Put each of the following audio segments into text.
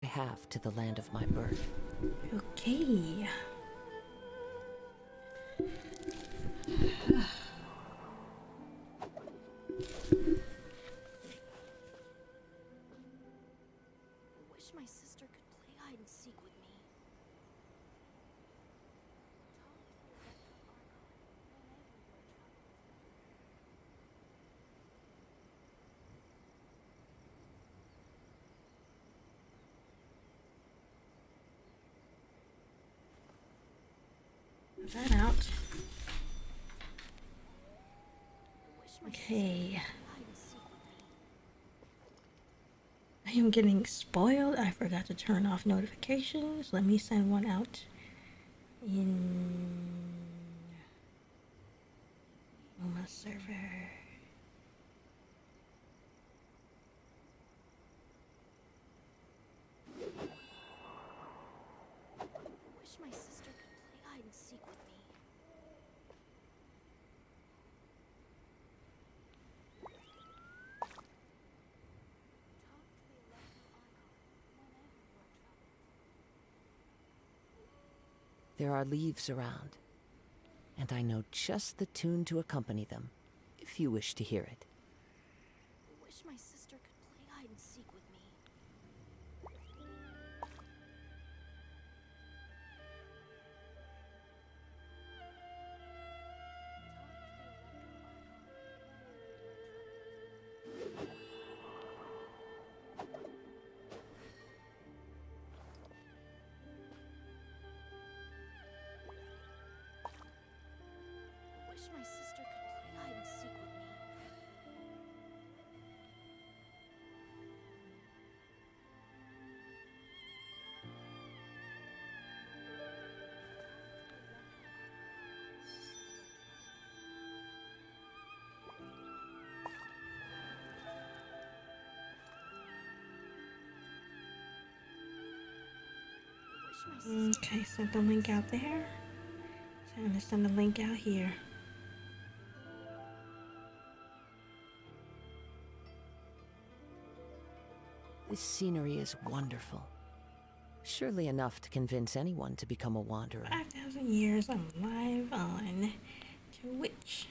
I have to the land of my birth. Okay. Wish my sister could play hide and seek with me. That out. Wish my Okay. hide and seek with me. I am getting spoiled. I forgot to turn off notifications. Let me send one out in Uma server. Wish my sister could play hide and seek with me. There are leaves around, and I know just the tune to accompany them, if you wish to hear it. Wish my sister could play hide and seek with me. Wish my sister could play hide and seek with me. Wish my sister Okay, sent the link out there. So I'm gonna send the link out here. This scenery is wonderful. Surely enough to convince anyone to become a wanderer. 5,000 years. I'm live on Twitch.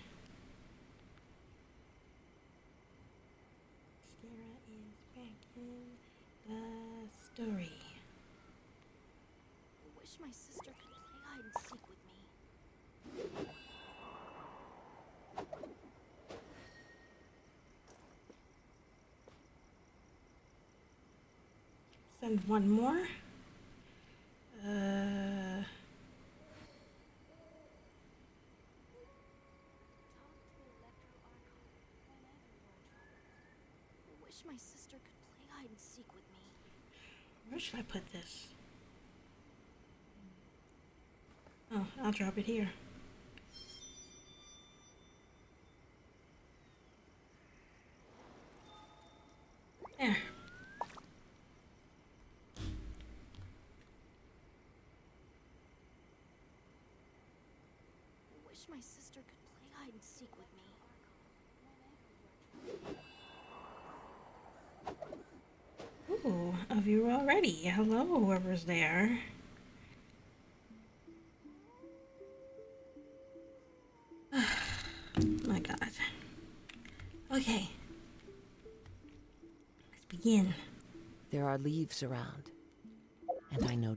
Scara is back in the story. wish my sister could play hide and seek with me. Send one more. Wish my sister could play hide and seek with me. Where should I put this? Oh, I'll drop it here. There. Wish my sister could play hide and seek with me. Ooh, a viewer already. Hello, whoever's there. My God. Okay. Let's begin. There are leaves around, and I know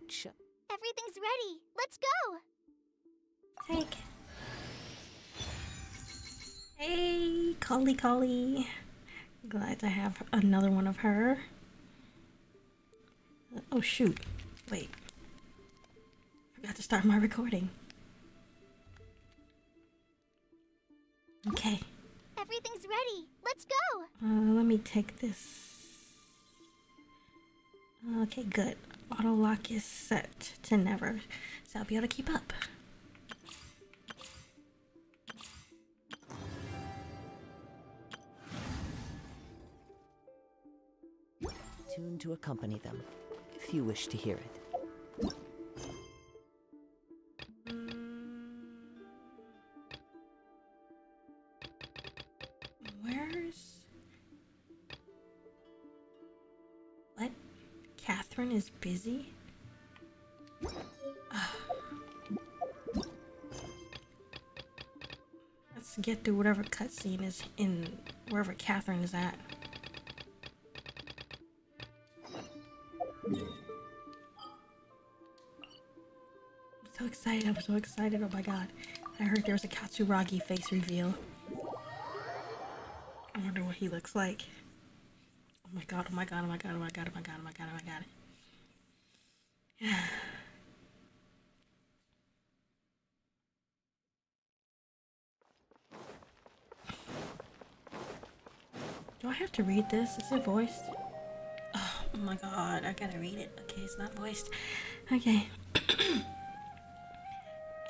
Everything's ready. Let's go. Take. Hey, Collie. Glad to have another one of her. Oh shoot. Wait. Forgot to start my recording. Okay. Everything's ready. Let's go. Let me take this. Okay, good. Auto lock is set to never, so I'll be able to keep up. tune to accompany them, if you wish to hear it. Where's... What? Catherine is busy. Let's get through whatever cutscene is in wherever Catherine is at. I'm so excited, I'm so excited, oh my god. I heard there was a Katsuragi face reveal. I wonder what he looks like. Oh my god, oh my god, oh my god, oh my god, oh my god, oh my god, oh my god. Do I have to read this? Is it voiced? Oh my god, I gotta read it. Okay, it's not voiced. Okay.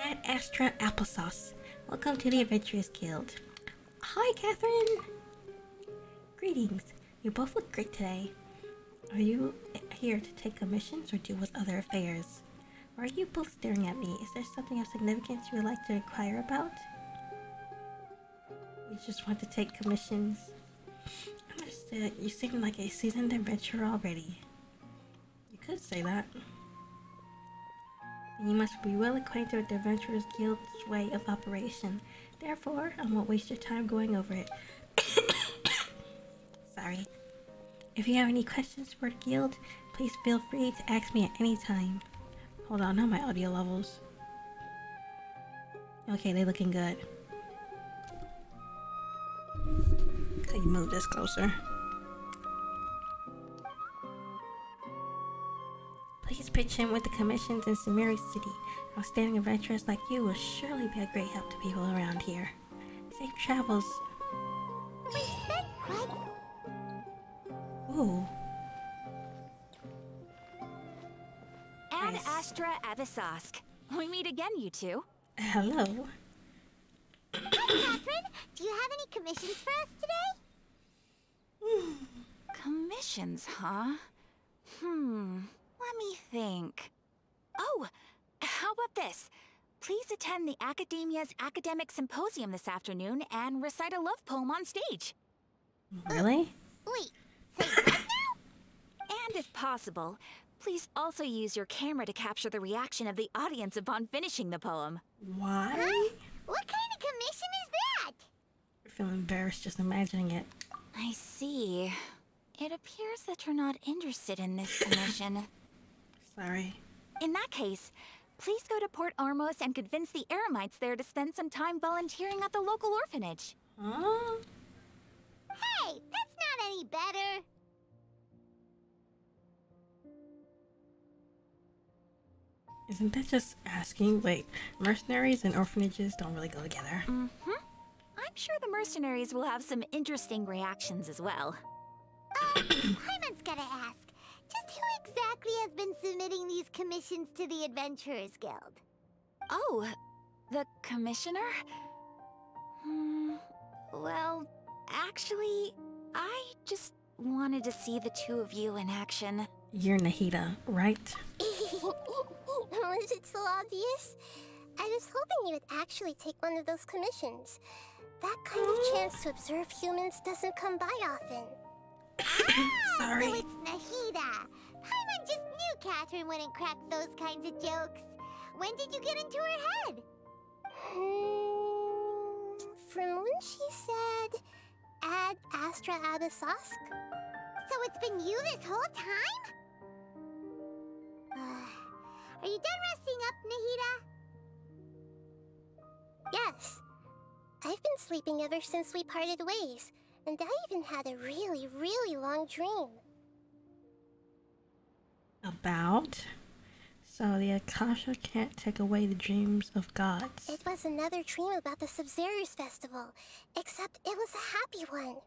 Ad Astra Applesauce. Welcome to the Adventurers Guild. Hi, Catherine! Greetings. You both look great today. Are you here to take commissions or deal with other affairs? Why are you both staring at me? Is there something of significance you would like to inquire about? We just want to take commissions. Understood. You seem like a seasoned adventurer already. You could say that. And you must be well acquainted with the Adventurers Guild's way of operation. Therefore, I won't waste your time going over it. Sorry. If you have any questions for the guild, please feel free to ask me at any time. Hold on, not my audio levels. Okay, they're looking good. Can you move this closer? Please pitch in with the commissions in Sumeri City. Outstanding adventurers like you will surely be a great help to people around here. Safe travels. Ooh. Ad Nice. Astra Abyssosque. We meet again, you two. Hello. Hi, Catherine. Do you have any commissions for us today? Commissions, huh? Let me think. Oh, how about this? Please attend the Academia's Academic Symposium this afternoon and recite a love poem on stage. Really? Wait, say what now? And if possible, please also use your camera to capture the reaction of the audience upon finishing the poem. Why? What kind of commission is that? I feel embarrassed just imagining it. I see. It appears that you're not interested in this commission. Sorry. In that case, please go to Port Ormos and convince the Eremites there to spend some time volunteering at the local orphanage. Huh? Hey, that's not any better. Isn't that just asking? Wait, mercenaries and orphanages don't really go together. I'm sure the mercenaries will have some interesting reactions as well. Hyman's gotta ask. Just who exactly has been submitting these commissions to the Adventurers Guild? Oh, the commissioner? Well, actually, I just wanted to see the two of you in action. You're Nahida, right? Was it so obvious? I was hoping you would actually take one of those commissions. That kind of chance to observe humans doesn't come by often. Sorry. So it's Nahida. Paimon just knew Catherine wouldn't crack those kinds of jokes. When did you get into her head? From when she said, Ad Astra Abyssosque? So it's been you this whole time? Are you done resting up, Nahida? Yes. I've been sleeping ever since we parted ways, and I even had a really, really long dream. About? So the Akasha can't take away the dreams of gods. It was another dream about the Sub-Zerus festival, except it was a happy one.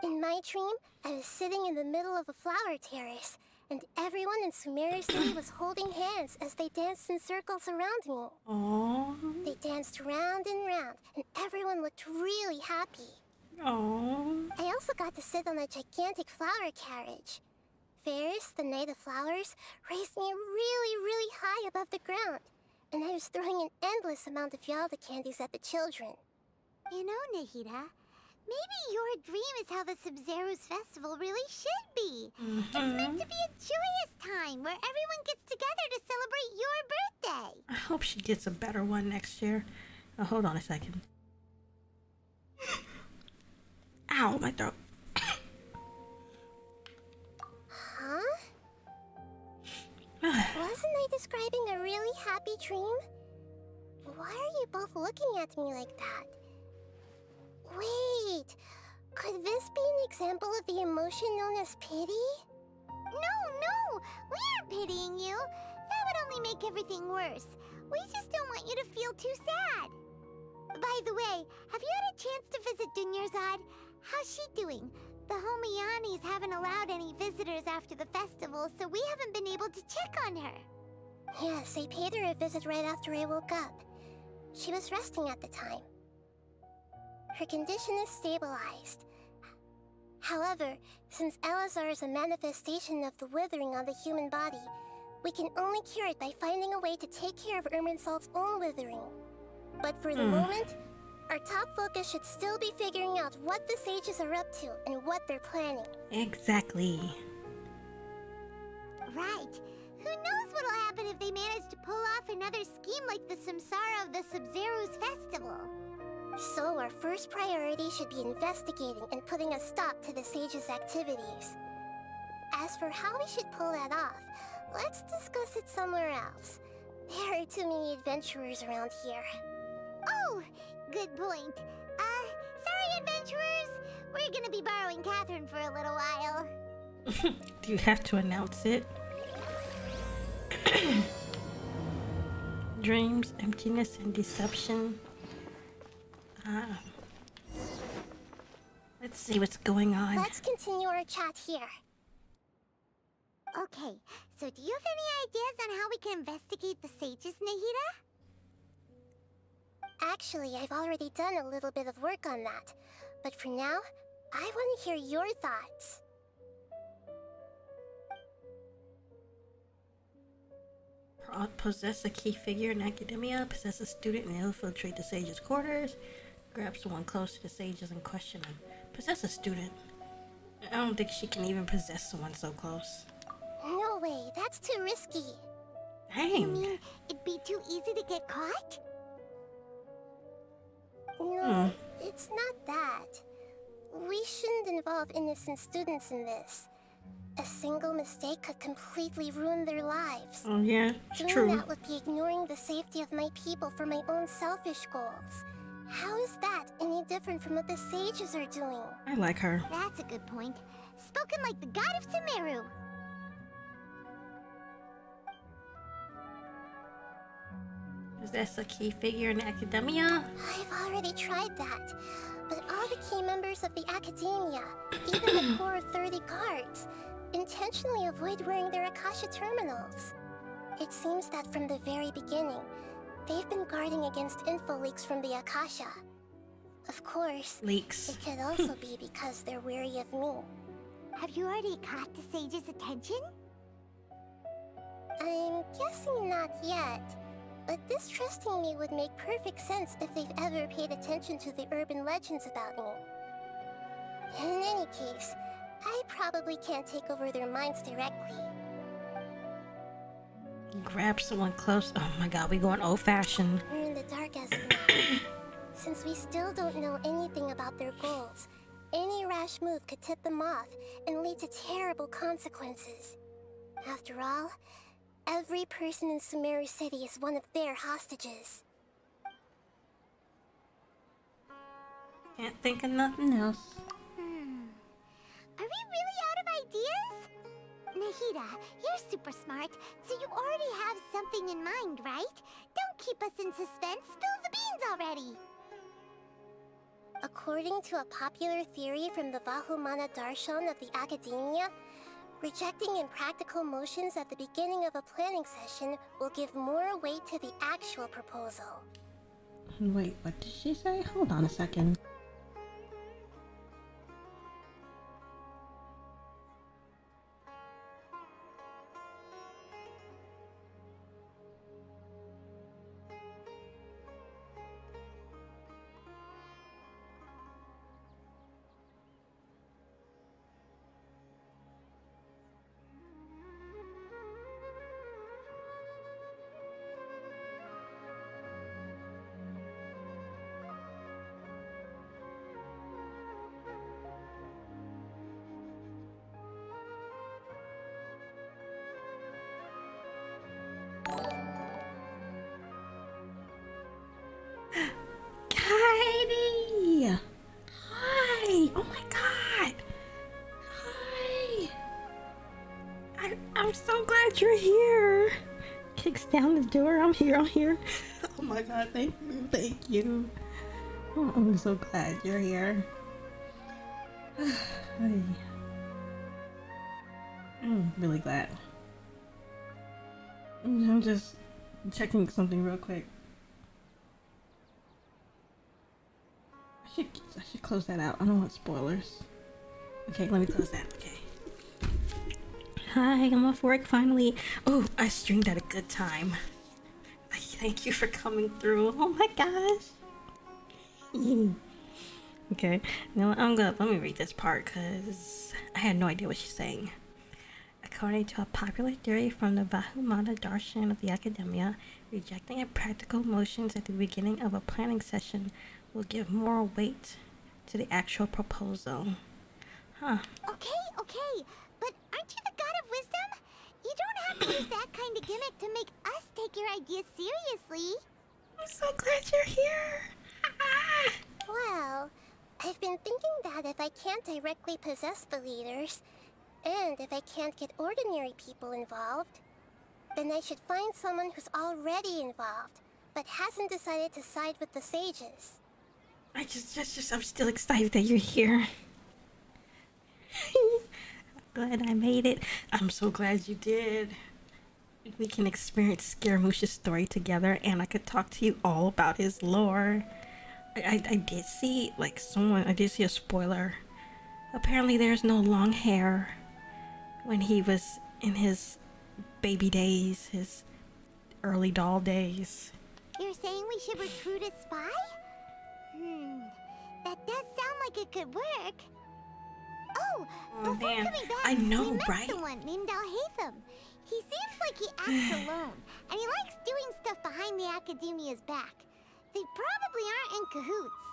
In my dream, I was sitting in the middle of a flower terrace, and everyone in Sumeri City was holding hands as they danced in circles around me. Aww. They danced round and round, and everyone looked really happy. Aww. I also got to sit on a gigantic flower carriage. Ferris, the Knight of Flowers, raised me really, really high above the ground, and I was throwing an endless amount of Yalda candies at the children. You know, Nahida, Maybe your dream is how the Sub-Zero's festival really should be. It's meant to be a joyous time where everyone gets together to celebrate your birthday. I hope she gets a better one next year. Oh, hold on a second. Ow, my throat. Huh? Wasn't I describing a really happy dream? Why are you both looking at me like that? Wait, could this be an example of the emotion known as pity? No, we aren't pitying you. That would only make everything worse. We just don't want you to feel too sad. By the way, have you had a chance to visit Dunyarzad? How's she doing? The Homianis haven't allowed any visitors after the festival, so we haven't been able to check on her. Yes, I paid her a visit right after I woke up. She was resting at the time. Her condition is stabilized. However, since Elazar is a manifestation of the withering on the human body, we can only cure it by finding a way to take care of Irminsul's own withering. But for the moment, our top focus should still be figuring out what the sages are up to and what they're planning. Exactly. Right. Who knows what'll happen if they manage to pull off another scheme like the Samsara of the Sub-Zero's festival? So our first priority should be investigating and putting a stop to the sages' activities. As for how we should pull that off, let's discuss it somewhere else. There are too many adventurers around here. Oh, good point. Sorry, adventurers. We're gonna be borrowing Catherine for a little while. Do you have to announce it? Dreams, emptiness, and deception. Let's see what's going on. Let's continue our chat here. Okay, so do you have any ideas on how we can investigate the sages, Nahida? Actually, I've already done a little bit of work on that. But for now, I want to hear your thoughts. Possess a key figure in academia, possess a student and infiltrate the sage's quarters, grab someone close to the sages and question them. Possess a student. I don't think she can even possess someone so close. No way, that's too risky. Dang. You mean it'd be too easy to get caught? No, it's not that. We shouldn't involve innocent students in this. A single mistake could completely ruin their lives. Oh yeah, it's Doing true. that would be ignoring the safety of my people for my own selfish goals. How is that any different from what the sages are doing? I like her. That's a good point. Spoken like the god of Sumeru. Possess a key figure in academia? I've already tried that. But all the key members of the academia, even the core of 30 guards, intentionally avoid wearing their Akasha terminals. It seems that from the very beginning, they've been guarding against info leaks from the Akasha. Of course, Leaks. it could also be because they're wary of me. Have you already caught the sage's attention? I'm guessing not yet. But distrusting me would make perfect sense if they've ever paid attention to the urban legends about me. In any case, I probably can't take over their minds directly. Grab someone close. Oh my god, we going old-fashioned. We're in the dark as of now. Since we still don't know anything about their goals, any rash move could tip them off and lead to terrible consequences. After all, every person in Sumeru City is one of their hostages. Can't think of nothing else. Are we really out of ideas? Nahida, you're super smart, so you already have something in mind, right? Don't keep us in suspense. Spill the beans already. According to a popular theory from the Vahumana Darshan of the Academia, rejecting impractical motions at the beginning of a planning session will give more weight to the actual proposal. Wait, what did she say? Hold on a second. Katie! Hi! Oh my god! Hi! I'm so glad you're here! Kicks down the door. I'm here, I'm here. Oh my god, thank you, thank you. Oh, I'm so glad you're here. I'm really glad. I'm just checking something real quick. I should close that out. I don't want spoilers. Okay, let me close that. Okay. Hi, I'm off work finally. Oh, I streamed at a good time. Thank you for coming through. Oh my gosh. Okay, now let me read this part because I had no idea what she's saying. According to a popular theory from the Vahumana Darshan of the Academia, rejecting practical motions at the beginning of a planning session will give more weight to the actual proposal. Huh. Okay, but aren't you the god of wisdom? You don't have to use that kind of gimmick to make us take your ideas seriously. I'm so glad you're here. Well, I've been thinking that if I can't directly possess the leaders, and if I can't get ordinary people involved, then I should find someone who's already involved, but hasn't decided to side with the sages. I'm still excited that you're here. I'm glad I made it. I'm so glad you did. We can experience Scaramouche's story together, and I could talk to you all about his lore. I did see, I did see a spoiler. Apparently there's no long hair when he was in his baby days, his early doll days. You're saying we should recruit a spy? That does sound like it could work. Oh, before man. coming back, I know, we met right? someone named Alhaitham. He seems like he acts alone, and he likes doing stuff behind the Academia's back. They probably aren't in cahoots.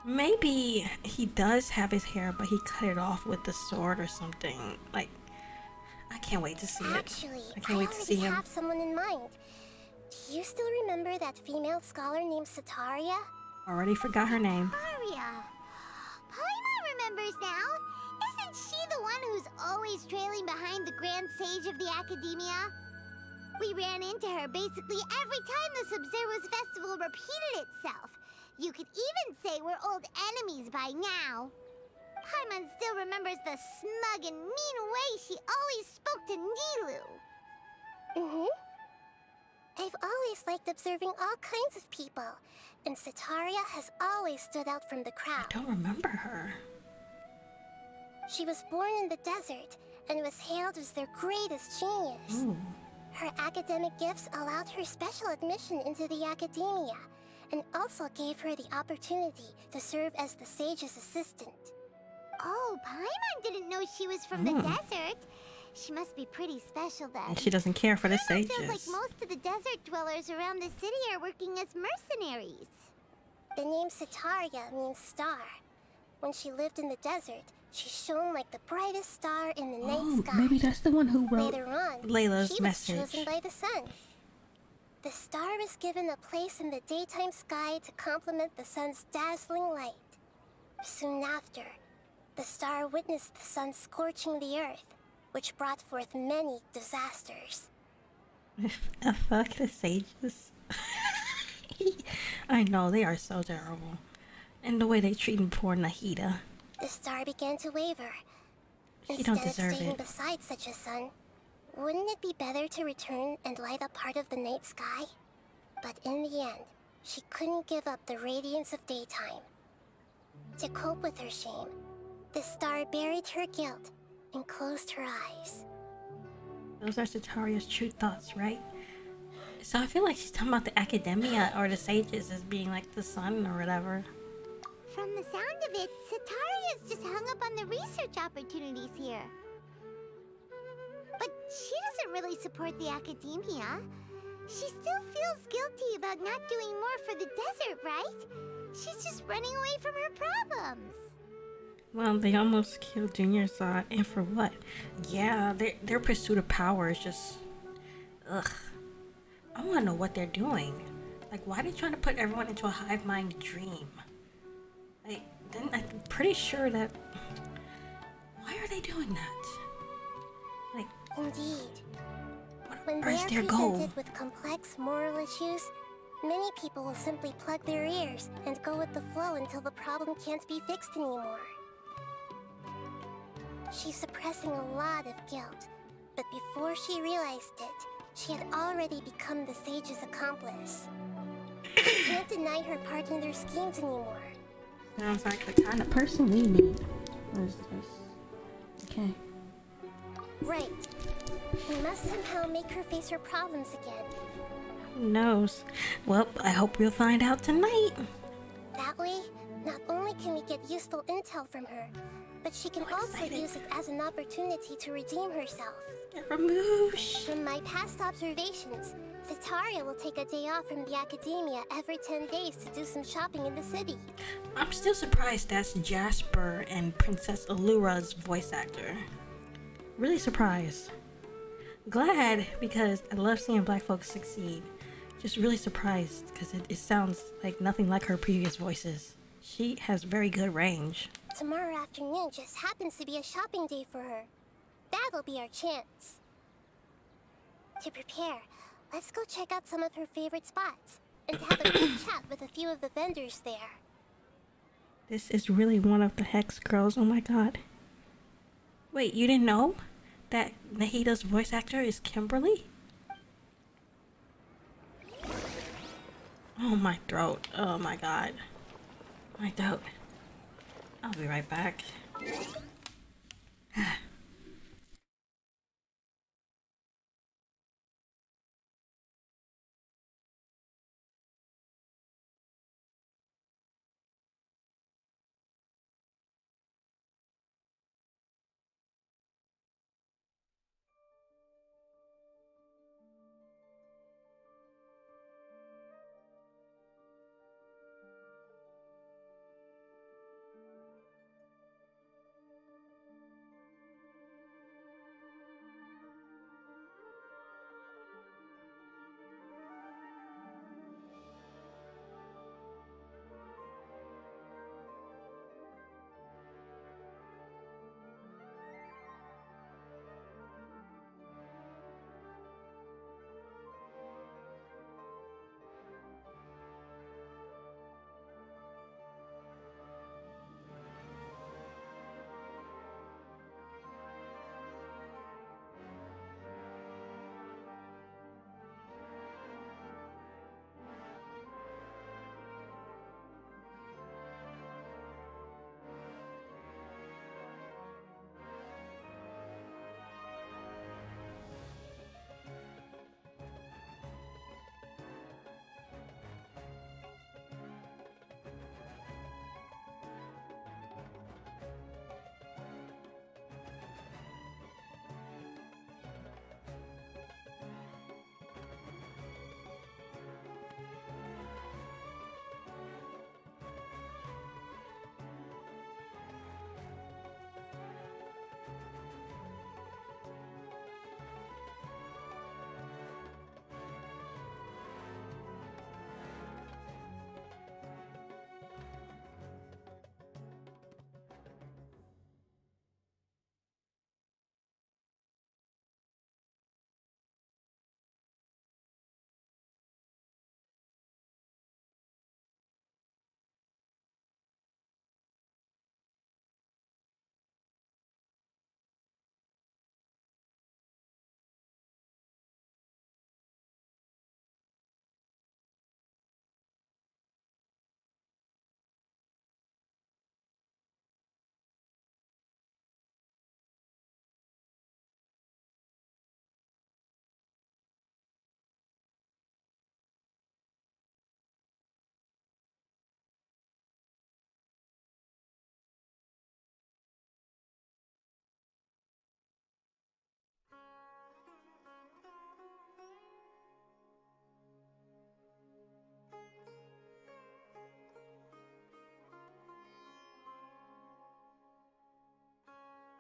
Maybe he does have his hair, but he cut it off with the sword or something. I can't wait to see Actually, it. I can't wait to see him. I have someone in mind. Do you still remember that female scholar named Sataria? Already forgot her name. Sataria. Paimon remembers now. Isn't she the one who's always trailing behind the Grand Sage of the Academia? We ran into her basically every time the Sub-Zero's festival repeated itself. You could even say we're old enemies by now. Paimon still remembers the smug and mean way she always spoke to Nilou. I've always liked observing all kinds of people, and Sataria has always stood out from the crowd. I don't remember her. She was born in the desert and was hailed as their greatest genius. Ooh. Her academic gifts allowed her special admission into the Academia, and also gave her the opportunity to serve as the sage's assistant. Oh, Paimon didn't know she was from the desert. She must be pretty special then. And she doesn't care for the Paimon sages. feels like most of the desert dwellers around the city are working as mercenaries. The name Sataria means star. When she lived in the desert, she shone like the brightest star in the night sky. Maybe that's the one who wrote Later on, Layla's she message. was chosen by the sun. The star was given a place in the daytime sky to complement the sun's dazzling light. Soon after, the star witnessed the sun scorching the earth, which brought forth many disasters. Fuck the sages. I know, they are so terrible. And the way they treated poor Nahida. The star began to waver. She don't Instead of deserve staying it. beside such a sun, wouldn't it be better to return and light up part of the night sky? But in the end, she couldn't give up the radiance of daytime. To cope with her shame, the star buried her guilt and closed her eyes. Those are Sataria's true thoughts, right? So I feel like she's talking about the Academia or the sages as being like the sun or whatever. From the sound of it, Sataria's just hung up on the research opportunities here. But she doesn't really support the Academia. She still feels guilty about not doing more for the desert, right? She's just running away from her problems. Well, they almost killed Junior Saw, and for what? Yeah, their pursuit of power is just... ugh. I want to know what they're doing. Like, why are they trying to put everyone into a hive mind dream? Like, then I'm pretty sure that. Why are they doing that? Like, Indeed. what When is they their are goal? presented with complex moral issues, many people will simply plug their ears and go with the flow until the problem can't be fixed anymore. She's suppressing a lot of guilt, but before she realized it, she had already become the sage's accomplice. She can't deny her part in their schemes anymore. Sounds like the kind of person we need. What is this? Okay. Right. We must somehow make her face her problems again. Who knows? Well, I hope we'll find out tonight. That way, not only can we get useful intel from her, but she can also use it as an opportunity to redeem herself. SCARAMOUCHE. From my past observations, Zetaria will take a day off from the academia every 10 days to do some shopping in the city. I'm still surprised that's Jasper and Princess Allura's voice actor. Really surprised. Glad because I love seeing black folks succeed. Just really surprised because it sounds like nothing like her previous voices. She has very good range. Tomorrow afternoon just happens to be a shopping day for her. That'll be our chance. To prepare, let's go check out some of her favorite spots and have a quick chat with a few of the vendors there. This is really one of the Hex girls. Oh my god. Wait, you didn't know that Nahida's voice actor is Kimberly? Oh, my throat. Oh my god. My throat. I'll be right back.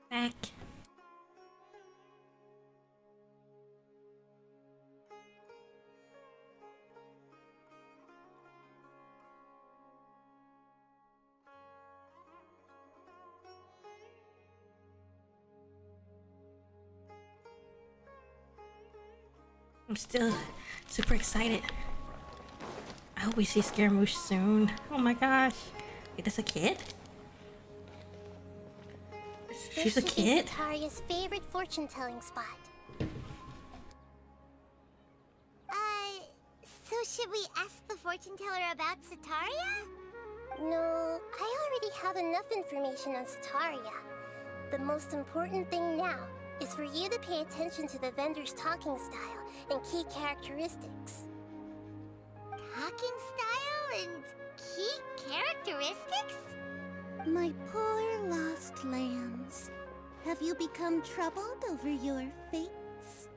Back. I'm still super excited. I hope we see Scaramouche soon. Oh my gosh. Wait, that's a kid? She's a kid? This should be Sataria's favorite fortune-telling spot. So should we ask the fortune teller about Sataria? No, I already have enough information on Sataria. The most important thing now is for you to pay attention to the vendor's talking style and key characteristics. Talking style and key characteristics? My poor lost lambs, have you become troubled over your fates?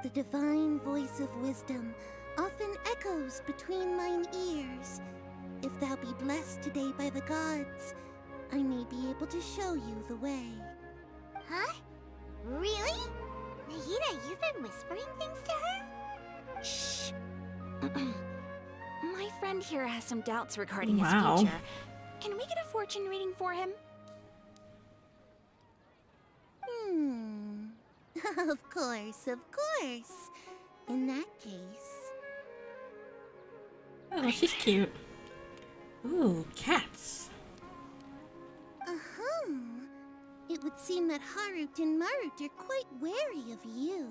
The divine voice of wisdom often echoes between mine ears. If thou be blessed today by the gods, I may be able to show you the way. Huh? Really? Nahida, you've been whispering things to her? Shh. My friend here has some doubts regarding Wow. his future. Can we get a fortune reading for him? Of course, of course. In that case... Oh, she's cute. Ooh, cats. Uh-huh. It would seem that Harut and Marut are quite wary of you.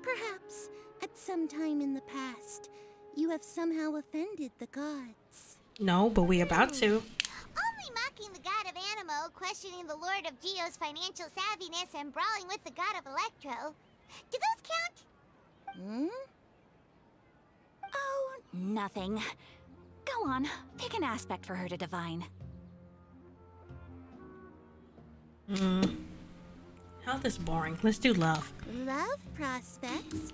Perhaps, at some time in the past, you have somehow offended the gods. No, but we about to. Only mocking the god of Animo, questioning the lord of Geo's financial savviness, and brawling with the god of Electro. Do those count? Oh, nothing. Go on, pick an aspect for her to divine. Health is boring. Let's do love. Love prospects?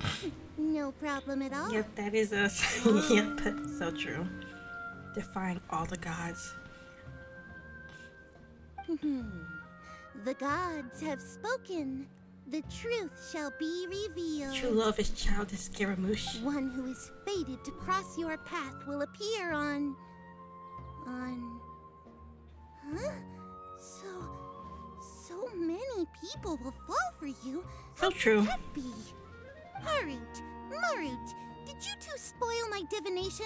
No problem at all. Yep, that is us. Yep, so true. Defying all the gods. The gods have spoken. The truth shall be revealed. True love is childish Scaramouche. One who is fated to cross your path will appear on... Huh? So many people will fall for you. So true. How could that be? Harut, Marut, did you two spoil my divination?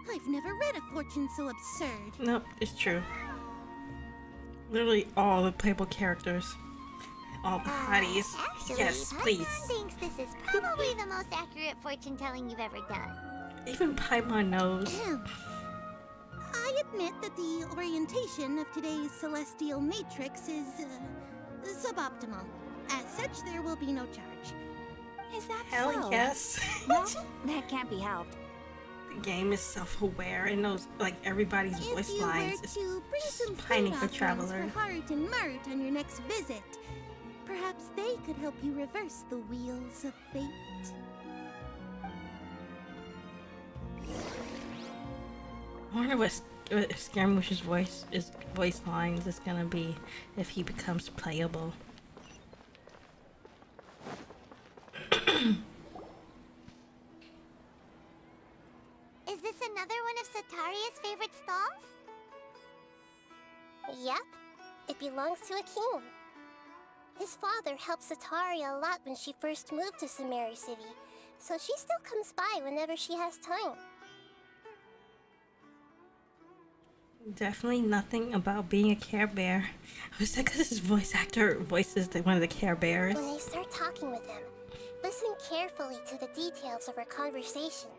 I've never read a fortune so absurd. Nope, it's true. Literally all the playable characters. All the hotties. Actually, Yes, Paimon please. thinks this is probably the most accurate fortune telling you've ever done. Even Paimon knows. I admit that the orientation of today's celestial matrix is suboptimal. As such, there will be no charge. Is that Hell so? yes. Well, that can't be helped. The game is self-aware and knows like everybody's If voice you lines. were to bring some pining food for offerings Traveler. for Harut and Marut on your next visit, perhaps they could help you reverse the wheels of fate. I wonder what Scaramouche's voice lines is gonna be if he becomes playable. Is this another one of Sataria's favorite stalls? Yep, it belongs to a king. His father helped Sataria a lot when she first moved to Sumeri City, so she still comes by whenever she has time. Definitely nothing about being a Care Bear. Was that because his voice actor voices one of the Care Bears? When I start talking with him, listen carefully to the details of our conversation.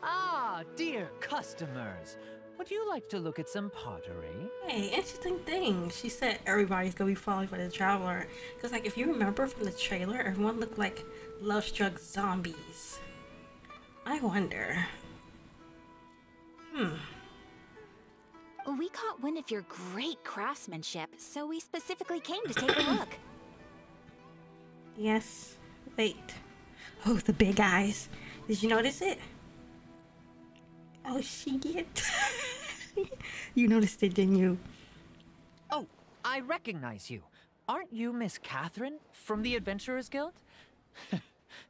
Ah, dear customers. Would you like to look at some pottery? Hey, interesting thing. She said everybody's gonna be falling for the Traveler. Because, like, if you remember from the trailer, everyone looked like love-struck zombies. I wonder. We caught wind of your great craftsmanship, so we specifically came to take a look. Yes. Wait. Oh, the big eyes. Did you notice it? Oh, shit. You noticed it, didn't you? Oh, I recognize you. Aren't you Miss Catherine from the Adventurers Guild?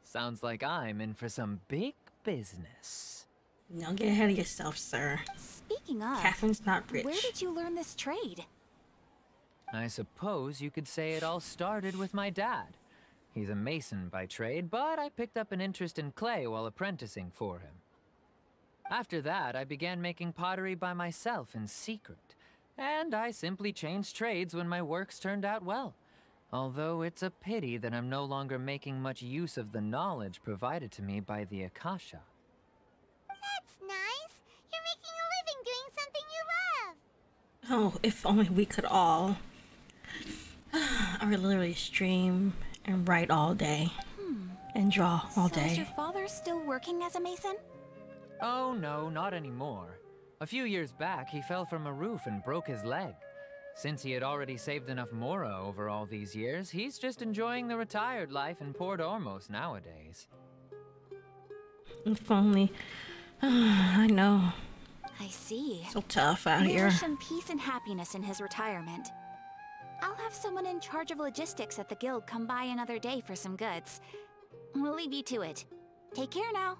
Sounds like I'm in for some big business. Don't get ahead of yourself, sir. Speaking of, Catherine's not rich. where did you learn this trade? I suppose you could say it all started with my dad. He's a mason by trade, but I picked up an interest in clay while apprenticing for him. After that, I began making pottery by myself in secret, and I simply changed trades when my works turned out well. Although it's a pity that I'm no longer making much use of the knowledge provided to me by the Akasha. That's nice. You're making a living doing something you love. Oh, if only we could all. I would literally stream and write all day. And draw all So is day. your father still working as a mason? Oh no, not anymore. A few years back, he fell from a roof and broke his leg. Since he had already saved enough mora over all these years, he's just enjoying the retired life in Port Ormos nowadays. If only. I know. I see. So tough out We here. wish him peace and happiness in his retirement. I'll have someone in charge of logistics at the guild come by another day for some goods. We'll leave you to it. Take care now.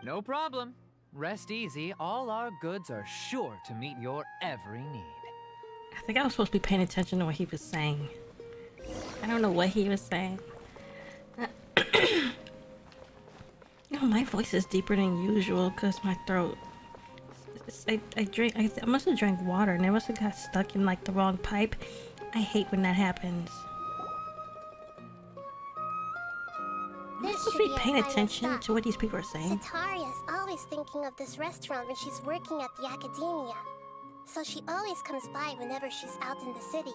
No problem. Rest easy, all our goods are sure to meet your every need. I think I was supposed to be paying attention to what he was saying. I don't know what he was saying. Oh, my voice is deeper than usual because my throat. I must have drank water and it must have got stuck in like the wrong pipe. I hate when that happens. I'm supposed to be paying attention to what these people are saying. Sataria's always thinking of this restaurant when she's working at the academia. So she always comes by whenever she's out in the city.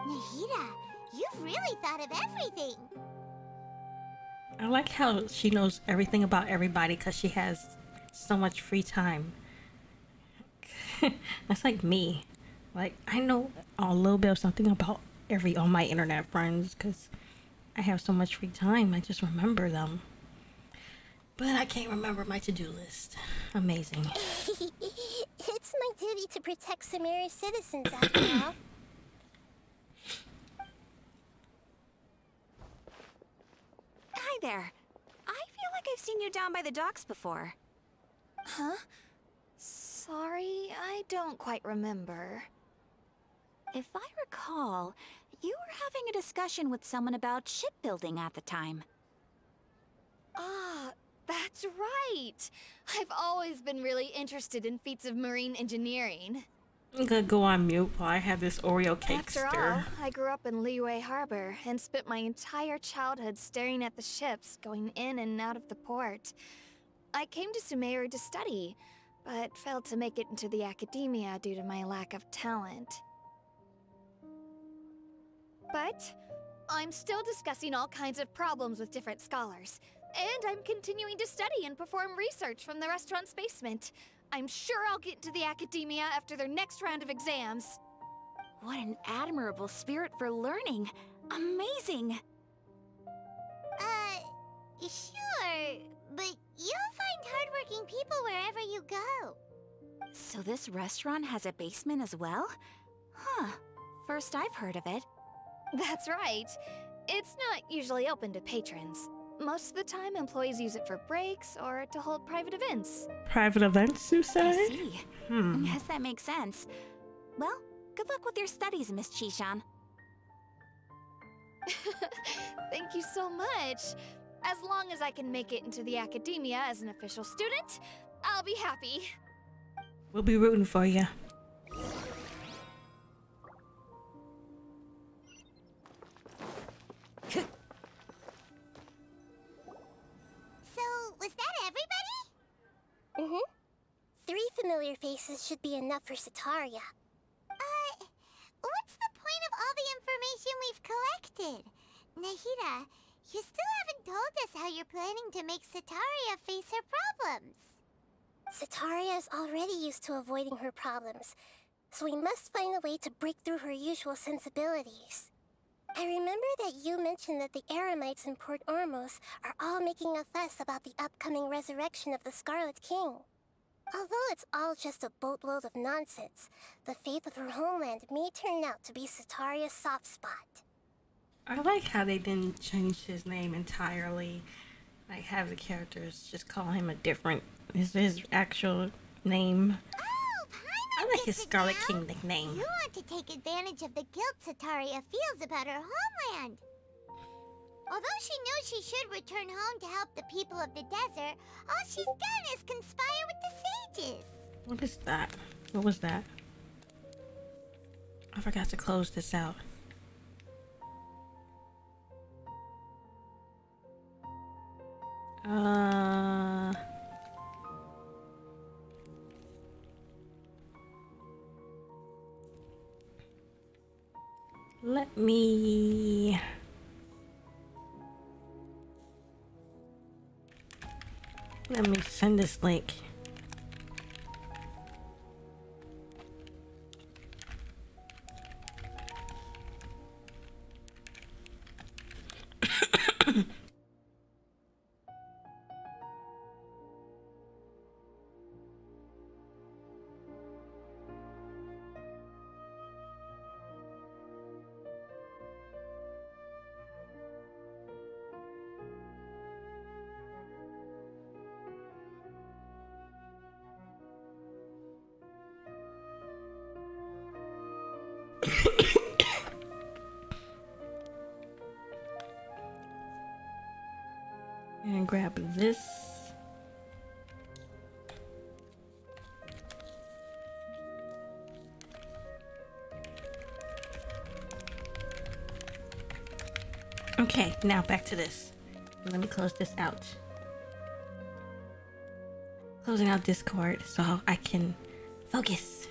Nahida, you've really thought of everything. I like how she knows everything about everybody because she has so much free time. That's like me. Like, I know a little bit of something about all my internet friends because I have so much free time. I just remember them. But I can't remember my to-do list. Amazing. It's my duty to protect Sumeru's citizens, after all. Hi there. I feel like I've seen you down by the docks before. Huh? Sorry, I don't quite remember. If I recall, you were having a discussion with someone about shipbuilding at the time. Ah, that's right! I've always been really interested in feats of marine engineering. I'm gonna go on mute while I have this Oreo cake After stir. all, I grew up in Liyue Harbor and spent my entire childhood staring at the ships going in and out of the port. I came to Sumeru to study, but failed to make it into the academia due to my lack of talent. But I'm still discussing all kinds of problems with different scholars, and I'm continuing to study and perform research from the restaurant's basement. I'm sure I'll get into the academia after their next round of exams. What an admirable spirit for learning. Amazing. Sure, but you'll find hardworking people wherever you go. So this restaurant has a basement as well? Huh. First I've heard of it. That's right. It's not usually open to patrons. Most of the time, employees use it for breaks or to hold private events. Private events, you say? I see. Guess that makes sense. Well, good luck with your studies, Miss Chishan. Thank you so much. As long as I can make it into the academia as an official student, I'll be happy. We'll be rooting for you. So, was that everybody? Mm-hmm. 3 familiar faces should be enough for Sataria. What's the point of all the information we've collected? Nahida, you still haven't told us how you're planning to make Sataria face her problems. Sataria is already used to avoiding her problems, so we must find a way to break through her usual sensibilities. I remember that you mentioned that the Eremites in Port Ormos are all making a fuss about the upcoming resurrection of the Scarlet King. Although it's all just a boatload of nonsense, the faith of her homeland may turn out to be Sataria's soft spot. I like how they didn't change his name entirely. Like, have the characters just call him a different... his actual name. Oh, I I like his gets it Scarlet now? King nickname. You want to take advantage of the guilt Sataria feels about her homeland. Although she knows she should return home to help the people of the desert, all she's done is conspire with the sages. What is that? What was that? I forgot to close this out. Let me send this link. And grab this. Okay, now back to this. Let me close this out. Closing out Discord so I can focus.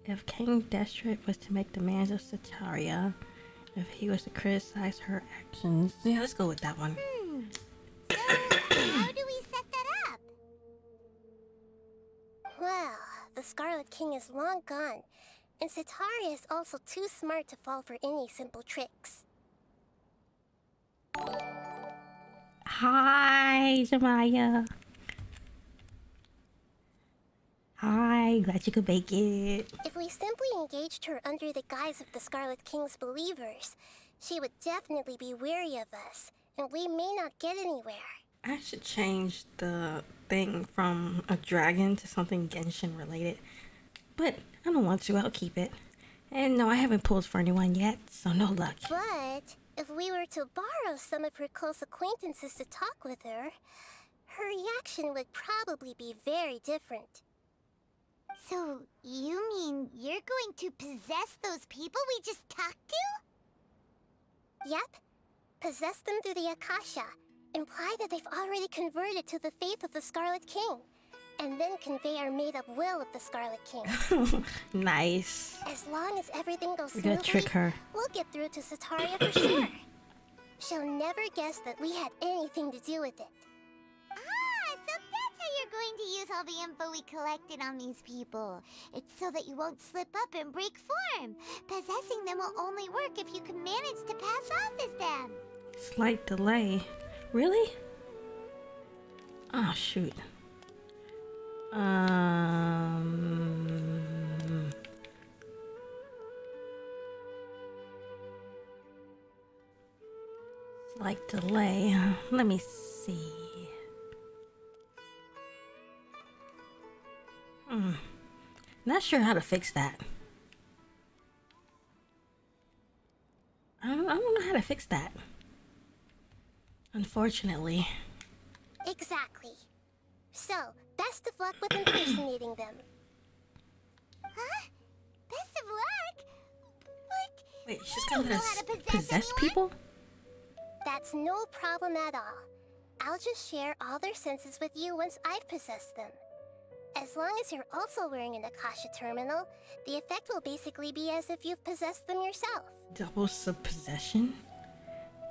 If King Destrit was to make demands of Sataria, if he was to criticize her actions, yeah, let's go with that one. So, how do we set that up? Well, the Scarlet King is long gone, and Sataria is also too smart to fall for any simple tricks. Hi, Jamaya. Hi, glad you could make it. If we simply engaged her under the guise of the Scarlet King's believers, she would definitely be wary of us, and we may not get anywhere. I should change the thing from a dragon to something Genshin related. But I don't want to, I'll keep it. And no, I haven't pulled for anyone yet, so no luck. But if we were to borrow some of her close acquaintances to talk with her, her reaction would probably be very different. So, you mean you're going to possess those people we just talked to? Yep. Possess them through the Akasha. Imply that they've already converted to the faith of the Scarlet King. And then convey our made-up will of the Scarlet King. Nice. As long as everything goes We're smoothly, gonna trick her. we'll get through to Sataria for sure. She'll never guess that we had anything to do with it. Ah, so that's how you're going to use all the info we collected on these people. It's so that you won't slip up and break form. Possessing them will only work if you can manage to pass off as them. Slight delay. Really? Oh, shoot. Slight delay. Let me see. Not sure how to fix that. I don't know how to fix that. Unfortunately. Exactly. So, best of luck with impersonating them. Huh? Best of luck? What? Wait, she's You gonna don't let know us how to possess anyone? people? That's no problem at all. I'll just share all their senses with you once I've possessed them. As long as you're also wearing an Akasha terminal, the effect will basically be as if you've possessed them yourself. Double sub-possession?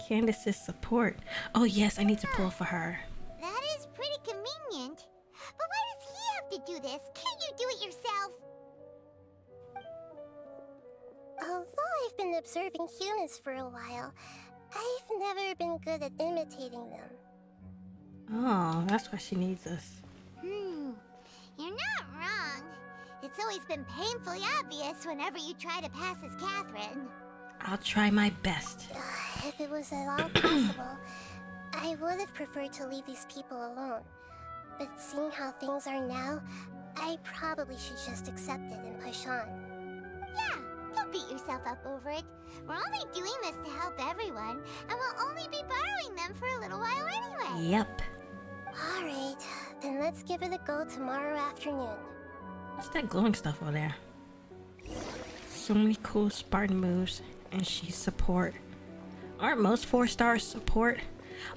Candace's support. Oh yes, I need to pull for her. That is pretty convenient. But why does he have to do this? Can't you do it yourself? Although I've been observing humans for a while, I've never been good at imitating them. Oh, that's why she needs us. You're not wrong. It's always been painfully obvious whenever you try to pass as Catherine. I'll try my best. If it was at all possible, I would have preferred to leave these people alone. But seeing how things are now, I probably should just accept it and push on. Yeah, don't beat yourself up over it. We're only doing this to help everyone, and we'll only be borrowing them for a little while anyway. Yep. Alright, then let's give it a go tomorrow afternoon. What's that glowing stuff over there? So many cool Spartan moves, and she's support. Aren't most 4-stars support?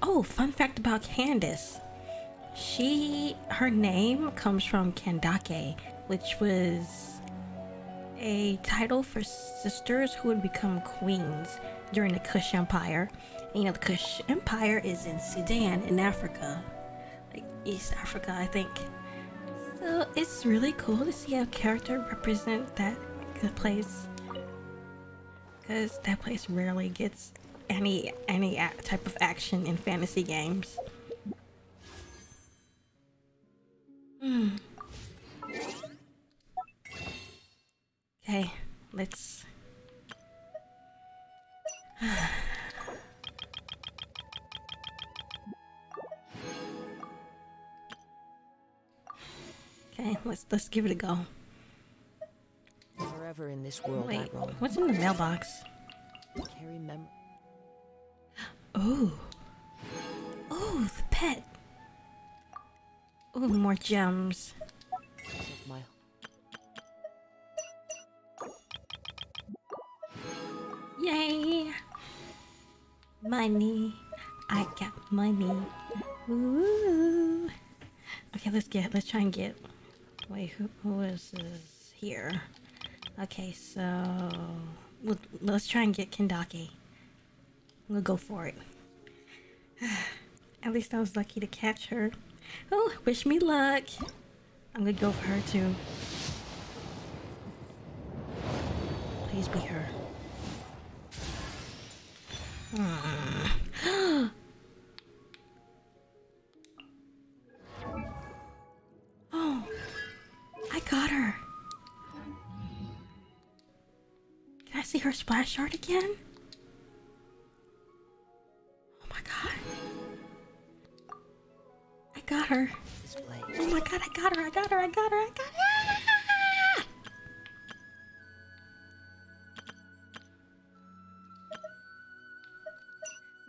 Oh, fun fact about Candace. Her name comes from Kandake, which was a title for sisters who would become queens during the Kush Empire. And, you know, the Kush Empire is in Sudan in Africa, like East Africa, I think. So it's really cool to see a character represent that good place, because that place rarely gets any type of action in fantasy games. Okay, let's okay, let's give it a go. Wherever in this world Wait, I roam, what's in the mailbox? carry memory. Oh, the pet. Oh, more gems. Of my Yay! Money. I got money. Ooh. Okay, let's try and get. Wait, who is this here? Okay, so let's try and get Kendake. We'll go for it. At least I was lucky to catch her. Oh, wish me luck. I'm gonna go for her too. Please be her. Oh, I got her. Can I see her splash art again? Oh my god. I got her. display. Oh my god, I got her.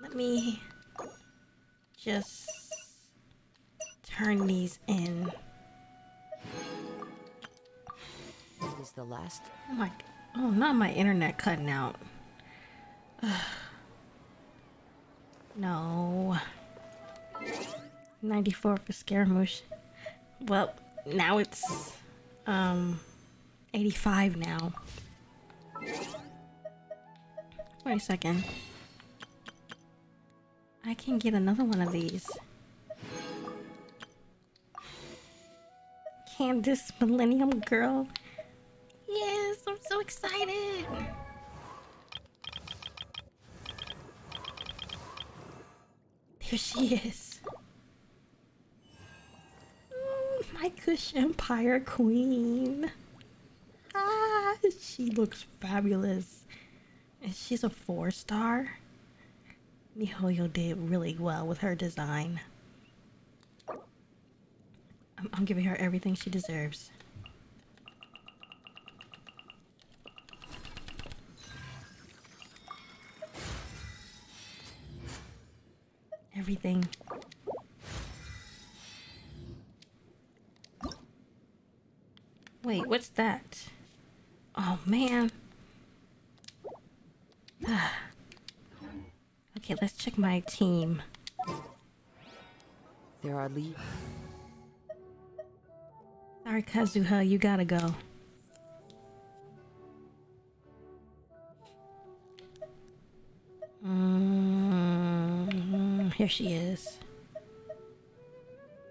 Let me just turn these in. It is the last. Oh, not my internet cutting out. No. 94 for Scaramouche. Well, now it's 85 now. Wait a second. I can get another one of these. Candace Millennium Girl. Yes, I'm so excited. There she is. My Kush Empire Queen. Ah, she looks fabulous. And she's a 4-star. Mihoyo did really well with her design. I'm giving her everything she deserves. Everything. Wait, what's that? Oh man. Okay, let's check my team. There are leaves. Sorry, Kazuha, you gotta go. Here she is.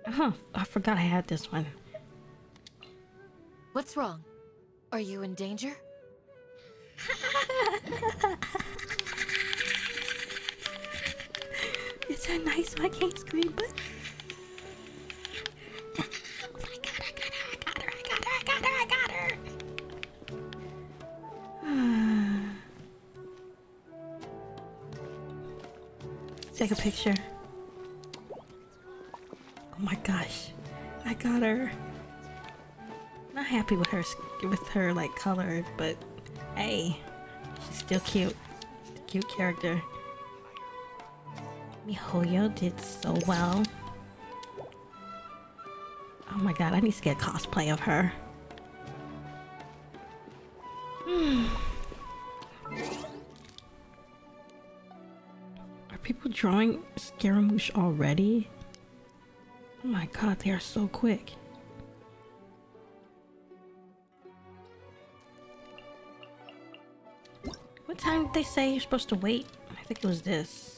Oh, I forgot I had this one. What's wrong? Are you in danger? It's so nice, so I can't scream, but... Oh my god, I got her! Take a picture. Oh my gosh, I got her. happy with her like colored, but hey, she's still cute. Cute character. MiHoYo did so well. Oh my god, I need to get cosplay of her. Are people drawing Scaramouche already? Oh my god, they are so quick. What time did they say you're supposed to wait? I think it was this.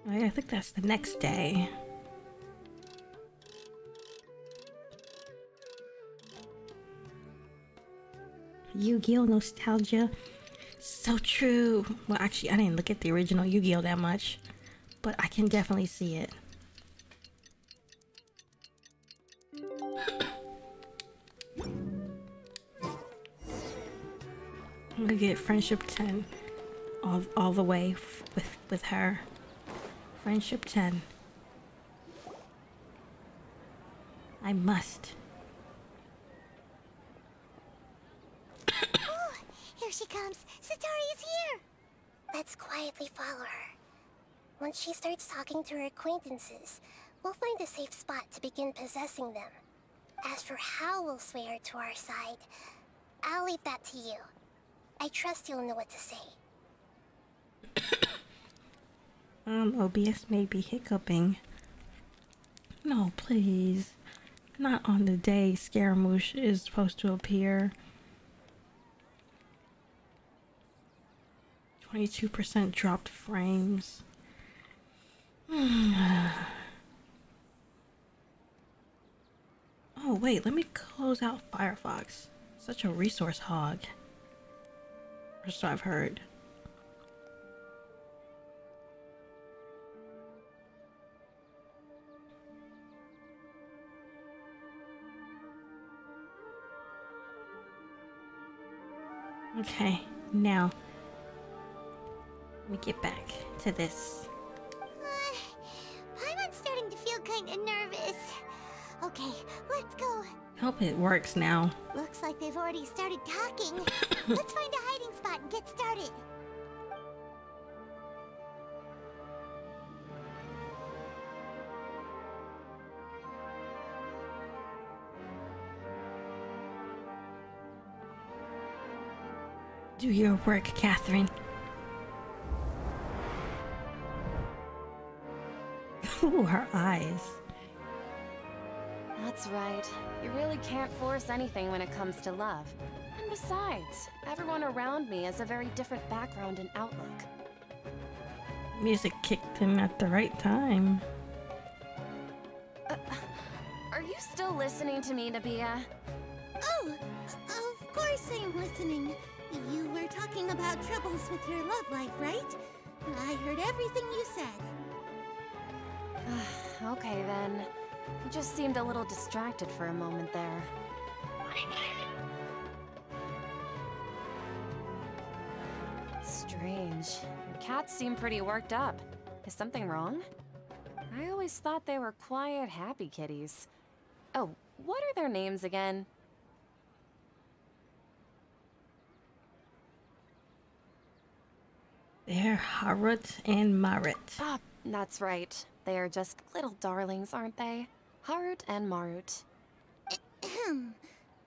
Oh yeah, I think that's the next day. Yu-Gi-Oh! Nostalgia. So true. Well, actually, I didn't look at the original Yu-Gi-Oh! That much, but I can definitely see it. I'm gonna get Friendship 10 all the way with her. Friendship 10. I must. Oh, here she comes. Satori is here. Let's quietly follow her. Once she starts talking to her acquaintances, we'll find a safe spot to begin possessing them. As for how we'll sway her to our side, I'll leave that to you. I trust you'll know what to say. OBS may be hiccuping. No, please. Not on the day Scaramouche is supposed to appear. 22% dropped frames. Oh, wait, let me close out Firefox. Such a resource hog. Or so I've heard. Okay, now let me get back to this. I'm starting to feel kind of nervous. Okay, let's go. Hope it works now. Looks like they've already started talking. Let's find a hiding spot and get started. Do your work, Catherine. Ooh, her eyes. That's right. You really can't force anything when it comes to love. And besides, everyone around me has a very different background and outlook. Music kicked in at the right time. Are you still listening to me, Nabia? Oh, of course I'm listening. You were talking about troubles with your love life, right? I heard everything you said. Okay then. You just seemed a little distracted for a moment there. Strange. Your cats seem pretty worked up. Is something wrong? I always thought they were quiet, happy kitties. Oh, what are their names again? They're Harut and Marit. Ah, that's right. They are just little darlings, aren't they? Harut and Marut.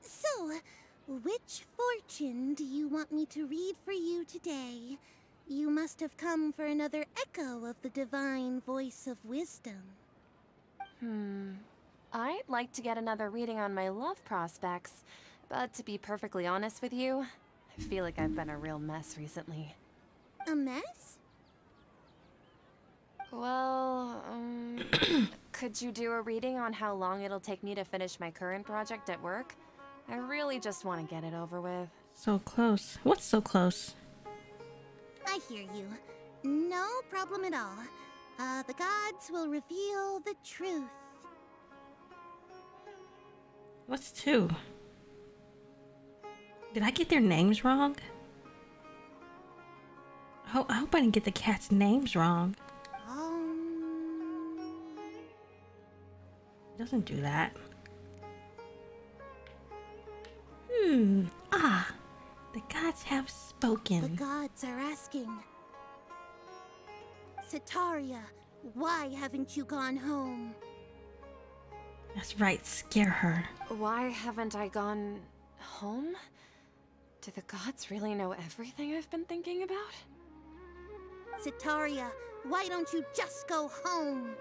So, which fortune do you want me to read for you today? You must have come for another echo of the divine voice of wisdom. I'd like to get another reading on my love prospects, but to be perfectly honest with you, I feel like I've been a real mess recently. A mess? Well, could you do a reading on how long it'll take me to finish my current project at work? I really just want to get it over with. So close. What's so close? I hear you. No problem at all. The gods will reveal the truth. What's 2? Did I get their names wrong? I hope I didn't get the cats' names wrong. doesn't do that. The gods have spoken. The gods are asking. Sitaria, why haven't you gone home? That's right, scare her. Why haven't I gone home? Do the gods really know everything I've been thinking about? Sitaria, why don't you just go home?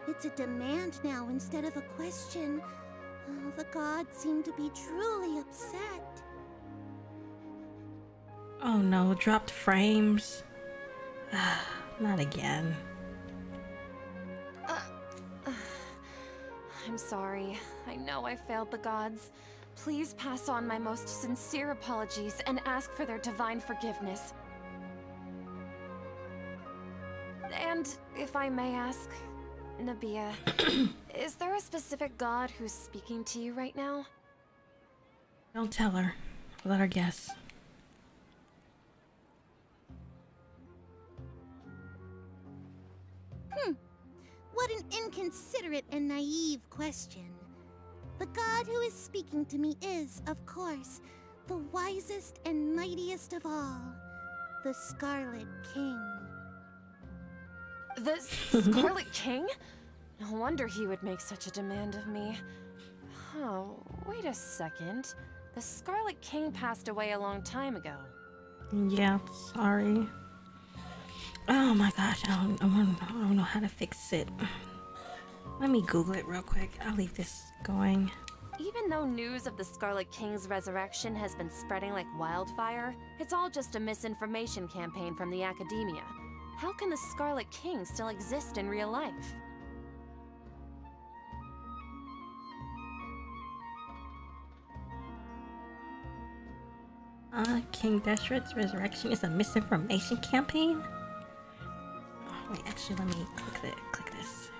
It's a demand now instead of a question. Oh, the gods seem to be truly upset. Oh no, dropped frames. Not again. I'm sorry. I know I failed the gods. Please pass on my most sincere apologies and ask for their divine forgiveness. And if I may ask, Nabia, is there a specific god who's speaking to you right now? Don't tell her. Let her guess. What an inconsiderate and naive question. The god who is speaking to me is, of course, the wisest and mightiest of all, the Scarlet King. The Scarlet King? No wonder he would make such a demand of me. Oh, wait a second. The Scarlet King passed away a long time ago. Yeah, sorry. Oh my gosh, I don't know how to fix it. Let me Google it real quick. I'll leave this going. Even though news of the Scarlet King's resurrection has been spreading like wildfire, it's all just a misinformation campaign from the academia. How can the Scarlet King still exist in real life? King Deshret's resurrection is a misinformation campaign? Oh, wait, actually, let me click this.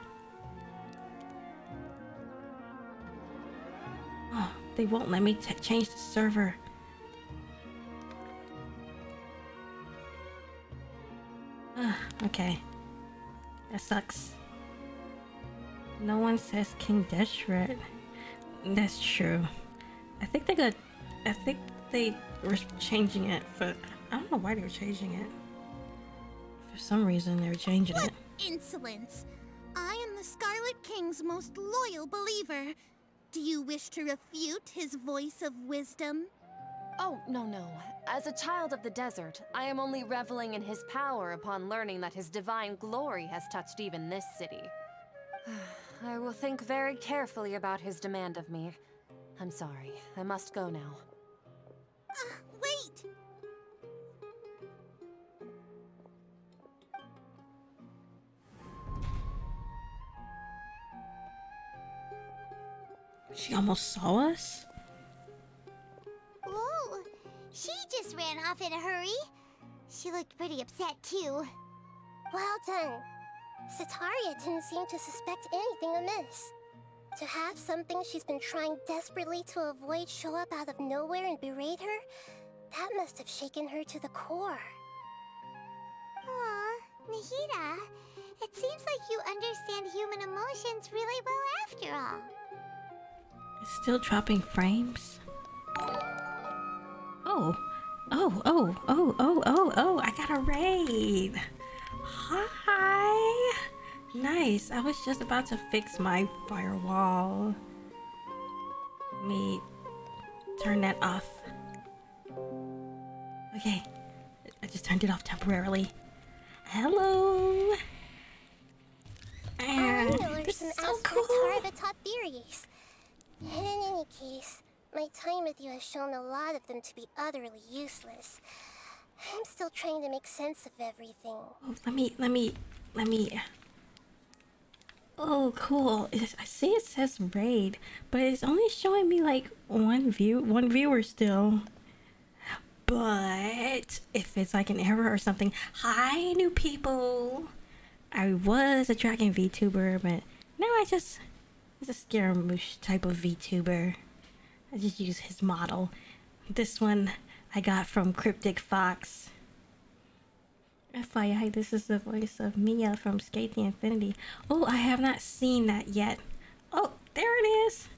Oh, they won't let me change the server. Okay. That sucks. No one says King Deshret. That's true. I think they were changing it, but I don't know why they were changing it. For some reason, they were changing it. Insolence! I am the Scarlet King's most loyal believer. Do you wish to refute his voice of wisdom? Oh, no. As a child of the desert, I am only reveling in his power upon learning that his divine glory has touched even this city. I will think very carefully about his demand of me. I'm sorry. I must go now. Wait! She almost saw us? Whoa! She just ran off in a hurry. She looked pretty upset, too. Well done. Sitaria didn't seem to suspect anything amiss. To have something she's been trying desperately to avoid show up out of nowhere and berate her, that must have shaken her to the core. Aw, Nahida, it seems like you understand human emotions really well after all. It's still dropping frames? Oh, I got a raid. Hi. Nice. I was just about to fix my firewall. Let me turn that off. Okay. I just turned it off temporarily. Hello. I know This some is so abstract cool. Harabatot theories. In any case, my time with you has shown a lot of them to be utterly useless. I'm still trying to make sense of everything. Oh, let me. Oh, cool. I see it says raid, but it's only showing me like one viewer still. But if it's like an error or something, hi new people. I was a Dragon VTuber, but now it's a Scaramouche type of VTuber. I just use his model. This one I got from Cryptic Fox. FYI, this is the voice of Mia from Skate the Infinity. Oh, I have not seen that yet. Oh, There it is.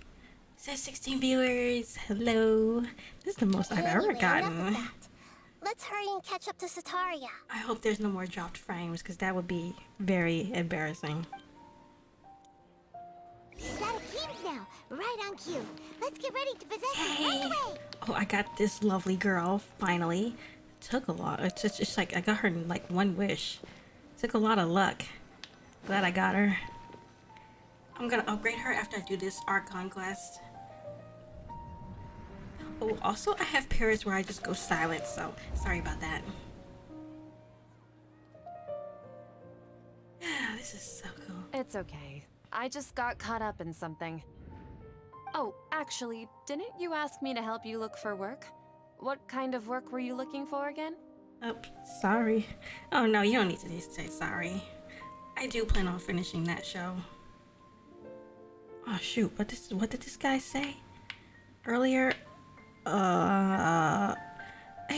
It says 16 viewers. Hello. This is the most I've ever Anyway, gotten. enough of that. Let's hurry and catch up to Sataria. I hope there's no more dropped frames, because that would be very embarrassing. She's out of cubes now. Right on cue. Let's get ready to possess her right away. Oh, I got this lovely girl, finally. It took a lot. It's just like, I got her in like one wish. It took a lot of luck. Glad I got her. I'm gonna upgrade her after I do this Archon quest. Oh, also I have periods where I just go silent, so sorry about that. Yeah, this is so cool. It's okay. I just got caught up in something. Oh, actually, didn't you ask me to help you look for work? What kind of work were you looking for again? Oh, sorry. Oh no, you don't need to say sorry. I do plan on finishing that show. Oh shoot, what did this guy say earlier? Hey,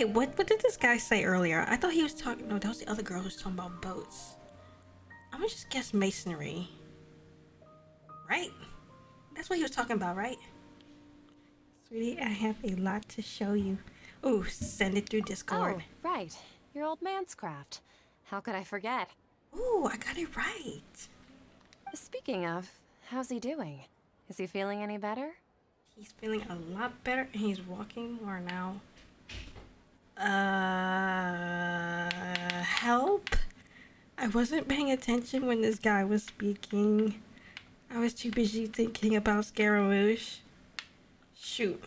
what did this guy say earlier? I thought he was talking, no, that was the other girl who was talking about boats. I'm gonna just guess masonry. Right? That's what he was talking about, right? Sweetie, I have a lot to show you. Ooh, send it through Discord. Oh, right. Your old man's craft. How could I forget? Ooh, I got it right. Speaking of, how's he doing? Is he feeling any better? He's feeling a lot better and he's walking more now. Help? I wasn't paying attention when this guy was speaking. I was too busy thinking about SCARAMOUCHE. Shoot.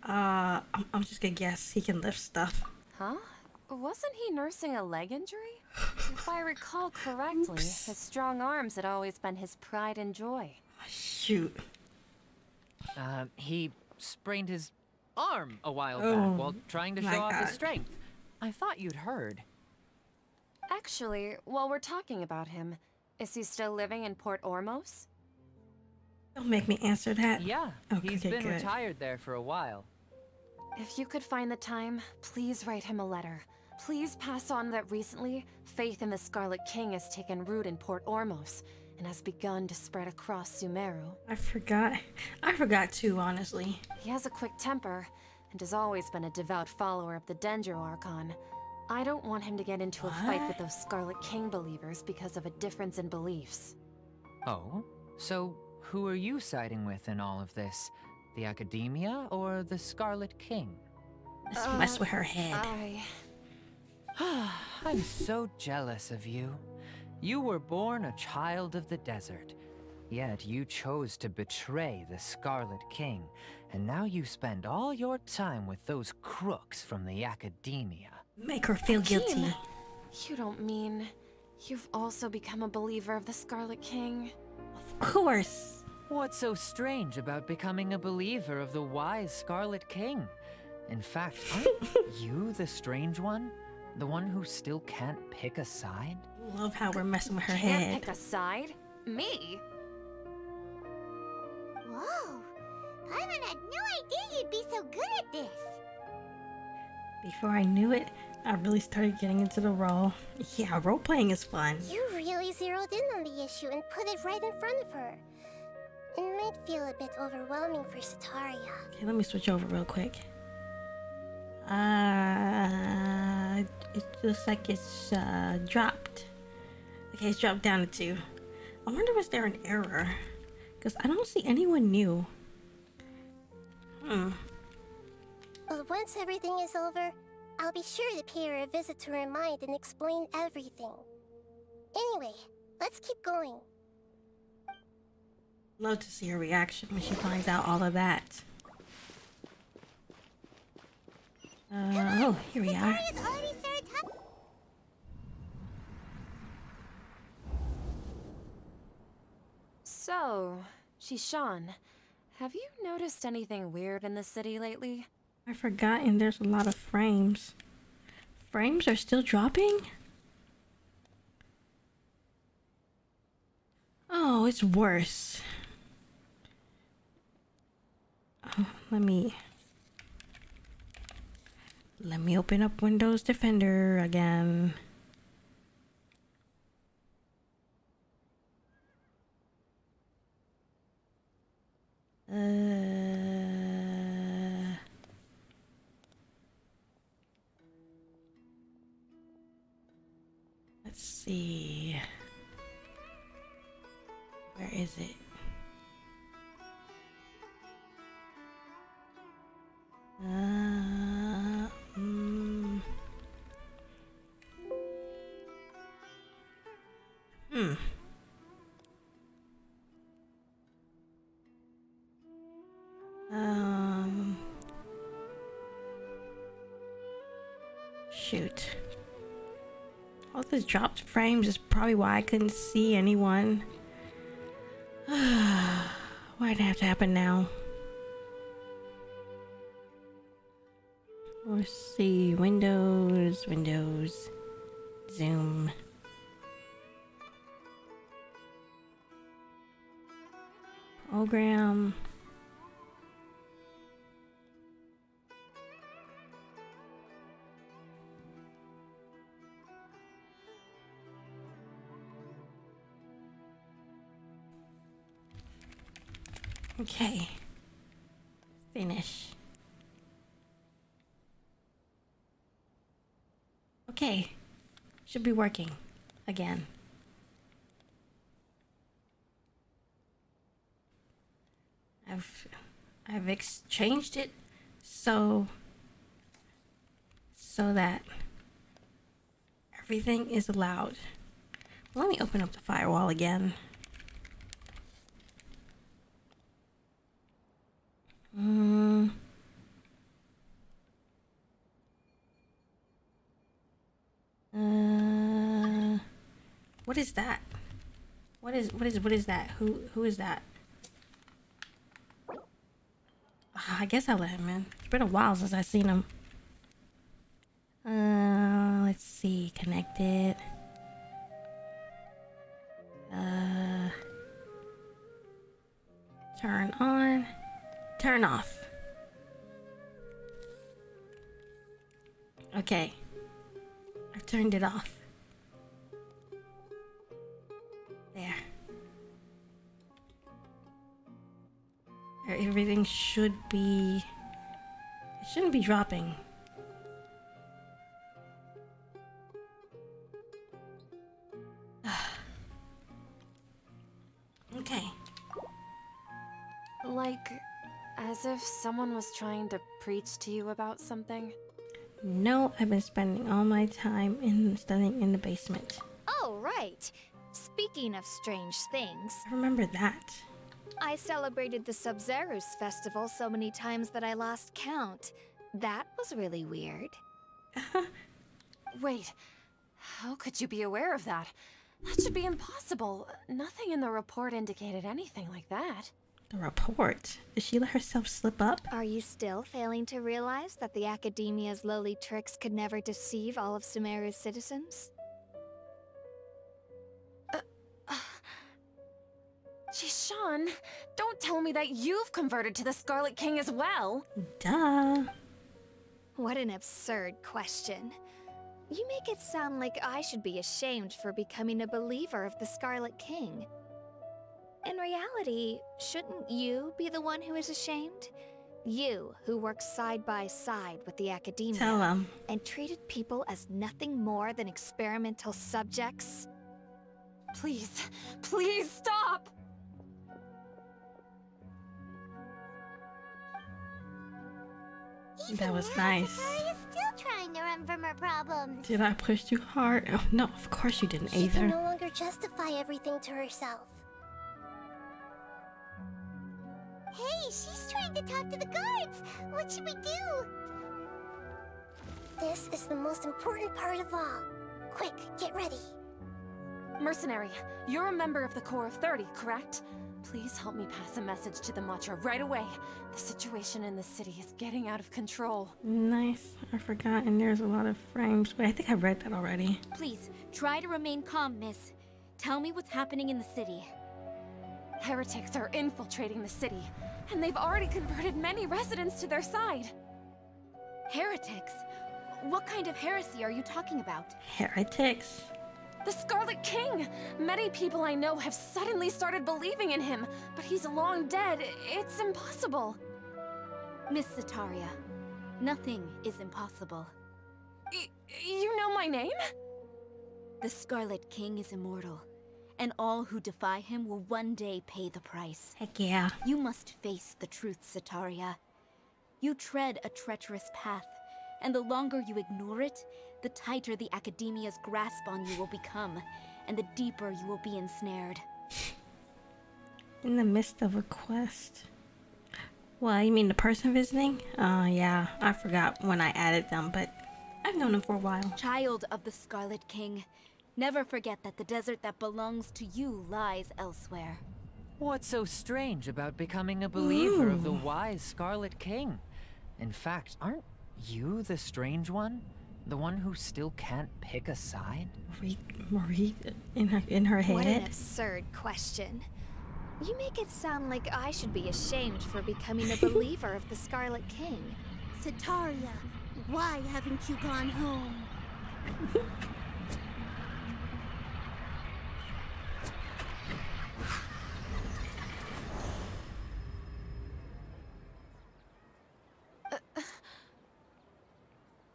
I'm just gonna guess he can lift stuff. Huh? Wasn't he nursing a leg injury? If I recall correctly, his strong arms had always been his pride and joy. Shoot. He sprained his arm a while Oh, back while trying to my show off his God. strength. I thought you'd heard. Actually, while we're talking about him, is he still living in Port Ormos? Don't make me answer that. Yeah, Okay, he's been good. retired there for a while. If you could find the time, please write him a letter. Please pass on that recently, faith in the Scarlet King has taken root in Port Ormos and has begun to spread across Sumeru. I forgot too, honestly. He has a quick temper and has always been a devout follower of the Dendro Archon. I don't want him to get into a fight with those Scarlet King believers because of a difference in beliefs. Oh? So who are you siding with in all of this? The Academia or the Scarlet King? Let's mess with her head. I'm so jealous of you. You were born a child of the desert, yet you chose to betray the Scarlet King, and now you spend all your time with those crooks from the Academia. Make her feel guilty. You don't mean you've also become a believer of the Scarlet King? Of course. What's so strange about becoming a believer of the wise Scarlet King? In fact, aren't you the strange one? The one who still can't pick a side? Love how we're messing with her Can't head. pick a side? Me? Whoa. Paimon had no idea you'd be so good at this. Before I knew it, I really started getting into the role. Yeah, role-playing is fun. You really zeroed in on the issue and put it right in front of her. It might feel a bit overwhelming for Sataria. Okay, let me switch over real quick. It looks like it's dropped. Okay, it's dropped down to 2. I wonder was there an error? Because I don't see anyone new. But once everything is over, I'll be sure to pay her a visit to her mind and explain everything. Anyway, let's keep going. Love to see her reaction when she finds out all of that. Oh, here we are. Sataria's already started talking. So, Shishan, have you noticed anything weird in the city lately? I've forgotten there's a lot of frames. Frames are still dropping? Oh, it's worse. Oh, let me open up Windows Defender again. see. Where is it? Shoot. All this dropped frames is probably why I couldn't see anyone. Why'd it have to happen now? Let's see. Windows, zoom. Program. Okay. Finish. Okay. Should be working again. I've exchanged it so that everything is allowed. Let me open up the firewall again. What is that? What is that? Who is that? I guess I'll let him in. It's been a while since I've seen him. Let's see. Connected. Turn on. Turn off. Okay. I've turned it off. There. Everything should be... It shouldn't be dropping. Okay. Like, as if someone was trying to preach to you about something? No, I've been spending all my time studying in the basement. Oh, right. Speaking of strange things, I remember that. I celebrated the Sub-Zerus festival so many times that I lost count. That was really weird. Wait, how could you be aware of that? That should be impossible. Nothing in the report indicated anything like that. The report? Did she let herself slip up? Are you still failing to realize that the Academia's lowly tricks could never deceive all of Sumeru's citizens? Jishan, don't tell me that you've converted to the Scarlet King as well. Duh. What an absurd question. You make it sound like I should be ashamed for becoming a believer of the Scarlet King. In reality, shouldn't you be the one who is ashamed? You, who works side by side with the Academia Tell him. and treated people as nothing more than experimental subjects? Please, please stop! That was nice. Sakura is still trying to run from her problems. Did I push too hard? Oh, no, of course you didn't She either. can no longer justify everything to herself. Hey, she's trying to talk to the guards. What should we do? This is the most important part of all. Quick, get ready. Mercenary, you're a member of the Corps of 30, correct? Please help me pass a message to the Matcha right away. The situation in the city is getting out of control. Nice. I forgot, and there's a lot of frames. Wait, I think I read that already. Please, try to remain calm, miss. Tell me what's happening in the city. Heretics are infiltrating the city, and they've already converted many residents to their side. Heretics? What kind of heresy are you talking about? Heretics? The Scarlet King! Many people I know have suddenly started believing in him, but he's long dead. It's impossible. Miss Zetaria, nothing is impossible. You know my name? The Scarlet King is immortal, and all who defy him will one day pay the price. Heck yeah. You must face the truth, Sataria. You tread a treacherous path, and the longer you ignore it, the tighter the Academia's grasp on you will become, and the deeper you will be ensnared. In the midst of a quest. Well, you mean the person visiting? Yeah, I forgot when I added them, but I've known them for a while. Child of the Scarlet King, never forget that the desert that belongs to you lies elsewhere. What's so strange about becoming a believer of the wise Scarlet King? In fact, aren't you the strange one? The one who still can't pick a side? Marie in her head? What an absurd question. You make it sound like I should be ashamed for becoming a believer of the Scarlet King. Sataria, why haven't you gone home?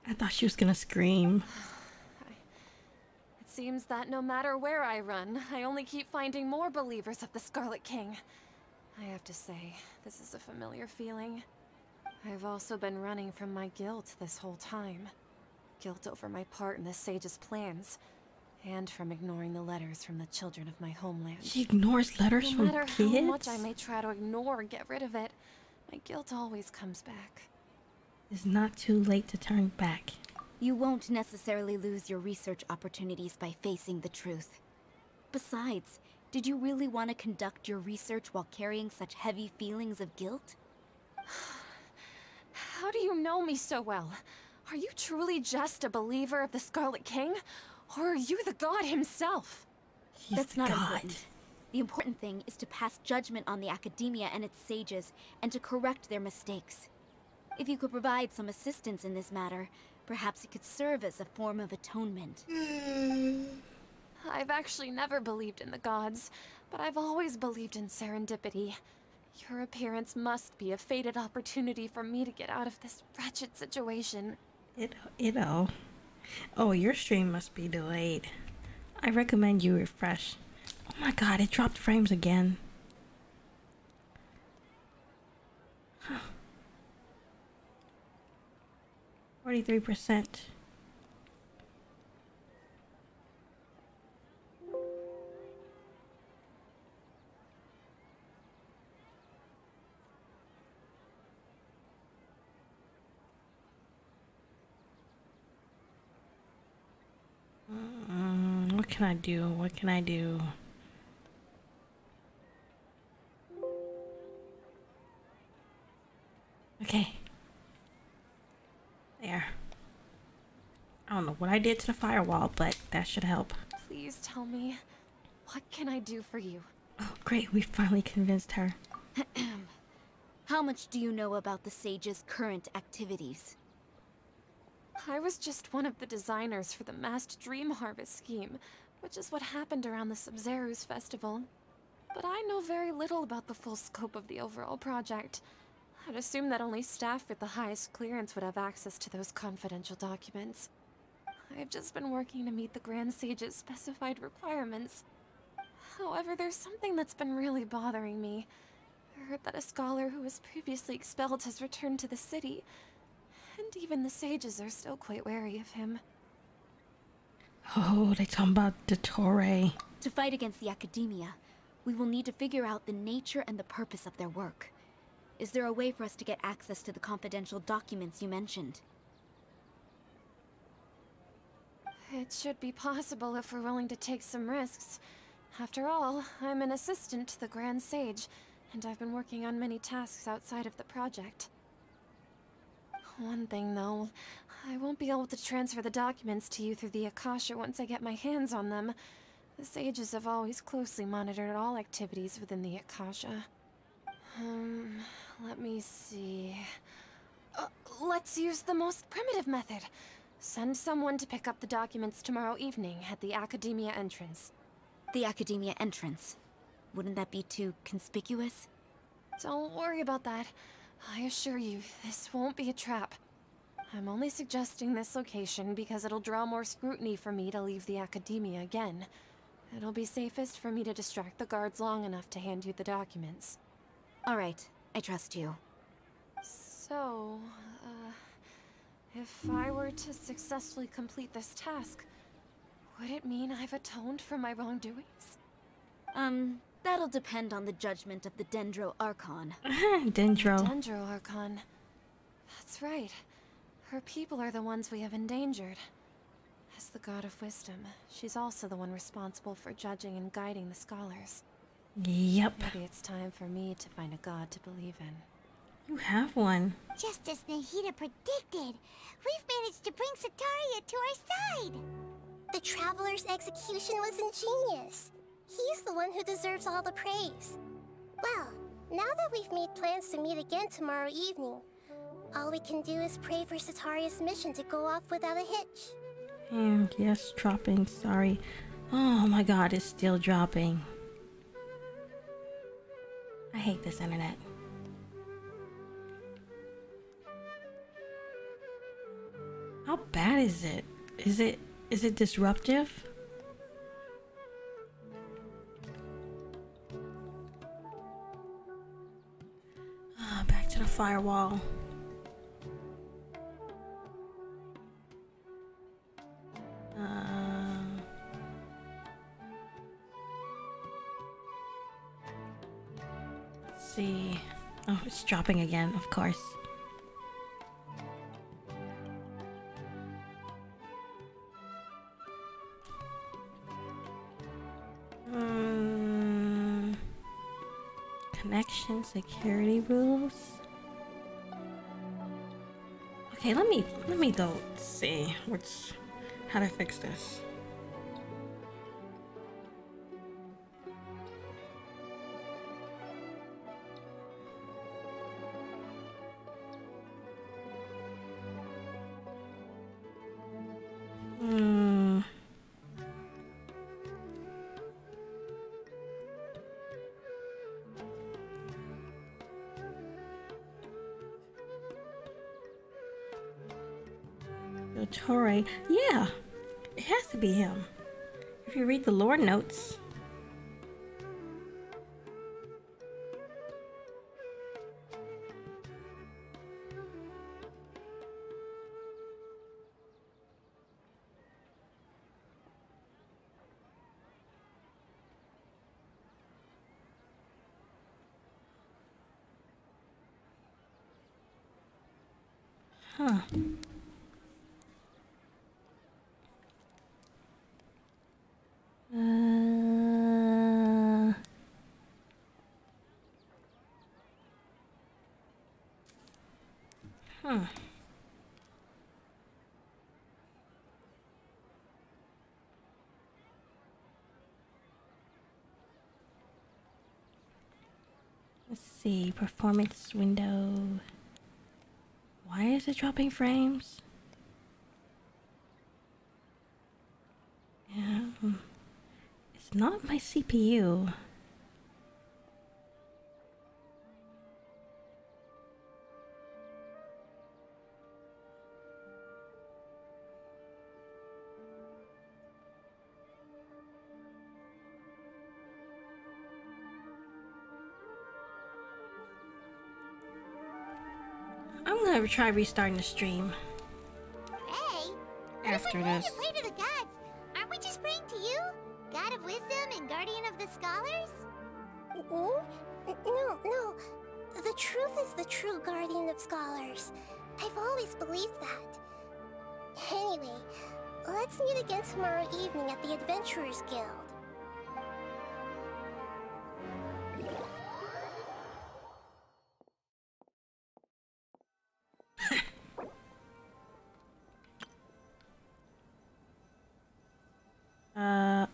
I thought she was gonna scream. It seems that no matter where I run, I only keep finding more believers of the Scarlet King. I have to say, this is a familiar feeling. I've also been running from my guilt this whole time. Guilt over my part in the Sage's plans, and from ignoring the letters from the children of my homeland. She ignores letters from kids? No matter how much I may try to ignore or get rid of it, my guilt always comes back. It's not too late to turn back. You won't necessarily lose your research opportunities by facing the truth. Besides, did you really want to conduct your research while carrying such heavy feelings of guilt? How do you know me so well? Are you truly just a believer of the Scarlet King? Or are you the god himself? That's not important. The important thing is to pass judgment on the Academia and its sages, and to correct their mistakes. If you could provide some assistance in this matter, perhaps it could serve as a form of atonement. I've actually never believed in the gods, but I've always believed in serendipity. Your appearance must be a fated opportunity for me to get out of this wretched situation. Oh, your stream must be delayed. I recommend you refresh. Oh my god, it dropped frames again. 43%. What can I do? What can I do? Okay. There. I don't know what I did to the firewall, but that should help. Please tell me, what can I do for you? Oh, great. We finally convinced her. How much do you know about the Sage's current activities? I was just one of the designers for the massed dream harvest scheme, which is what happened around the Sub-Zeru's festival. But I know very little about the full scope of the overall project. I'd assume that only staff with the highest clearance would have access to those confidential documents. I've just been working to meet the Grand Sage's specified requirements. However, there's something that's been really bothering me. I heard that a scholar who was previously expelled has returned to the city, and even the sages are still quite wary of him. Oh, they talking about Dottore. To fight against the Academia, we will need to figure out the nature and the purpose of their work. Is there a way for us to get access to the confidential documents you mentioned? It should be possible if we're willing to take some risks. After all, I'm an assistant to the Grand Sage, and I've been working on many tasks outside of the project. One thing, though, I won't be able to transfer the documents to you through the Akasha once I get my hands on them. The sages have always closely monitored all activities within the Akasha. Let me see... let's use the most primitive method. Send someone to pick up the documents tomorrow evening at the Academia entrance. The Academia entrance? Wouldn't that be too conspicuous? Don't worry about that. I assure you, this won't be a trap. I'm only suggesting this location because it'll draw more scrutiny for me to leave the academia again. It'll be safest for me to distract the guards long enough to hand you the documents. All right, I trust you. So, if I were to successfully complete this task, would it mean I've atoned for my wrongdoings? That'll depend on the judgment of the Dendro Archon. Dendro. Dendro Archon. That's right. Her people are the ones we have endangered. As the god of wisdom, she's also the one responsible for judging and guiding the scholars. Yep. Maybe it's time for me to find a god to believe in. You have one. Just as Nahida predicted, we've managed to bring Sataria to our side. The Traveler's execution was ingenious. He's the one who deserves all the praise. Well, now that we've made plans to meet again tomorrow evening, all we can do is pray for Sataria's mission to go off without a hitch. Yes, dropping, sorry. Oh my god, it's still dropping. I hate this internet. How bad is it? Is it disruptive? Back to the firewall. Let's see. Oh, it's dropping again, of course. Connection security rules. Okay, let me go see how to fix this. Torre, yeah, it has to be him. If you read the lore notes. Huh. Let's see, performance window. Why is it dropping frames? Yeah, it's not my CPU. I'm gonna try restarting the stream. Hey, After when this. we pray to the gods, aren't we just praying to you? God of wisdom and guardian of the scholars? No. The truth is the true guardian of scholars. I've always believed that. Anyway, let's meet again tomorrow evening at the Adventurers Guild.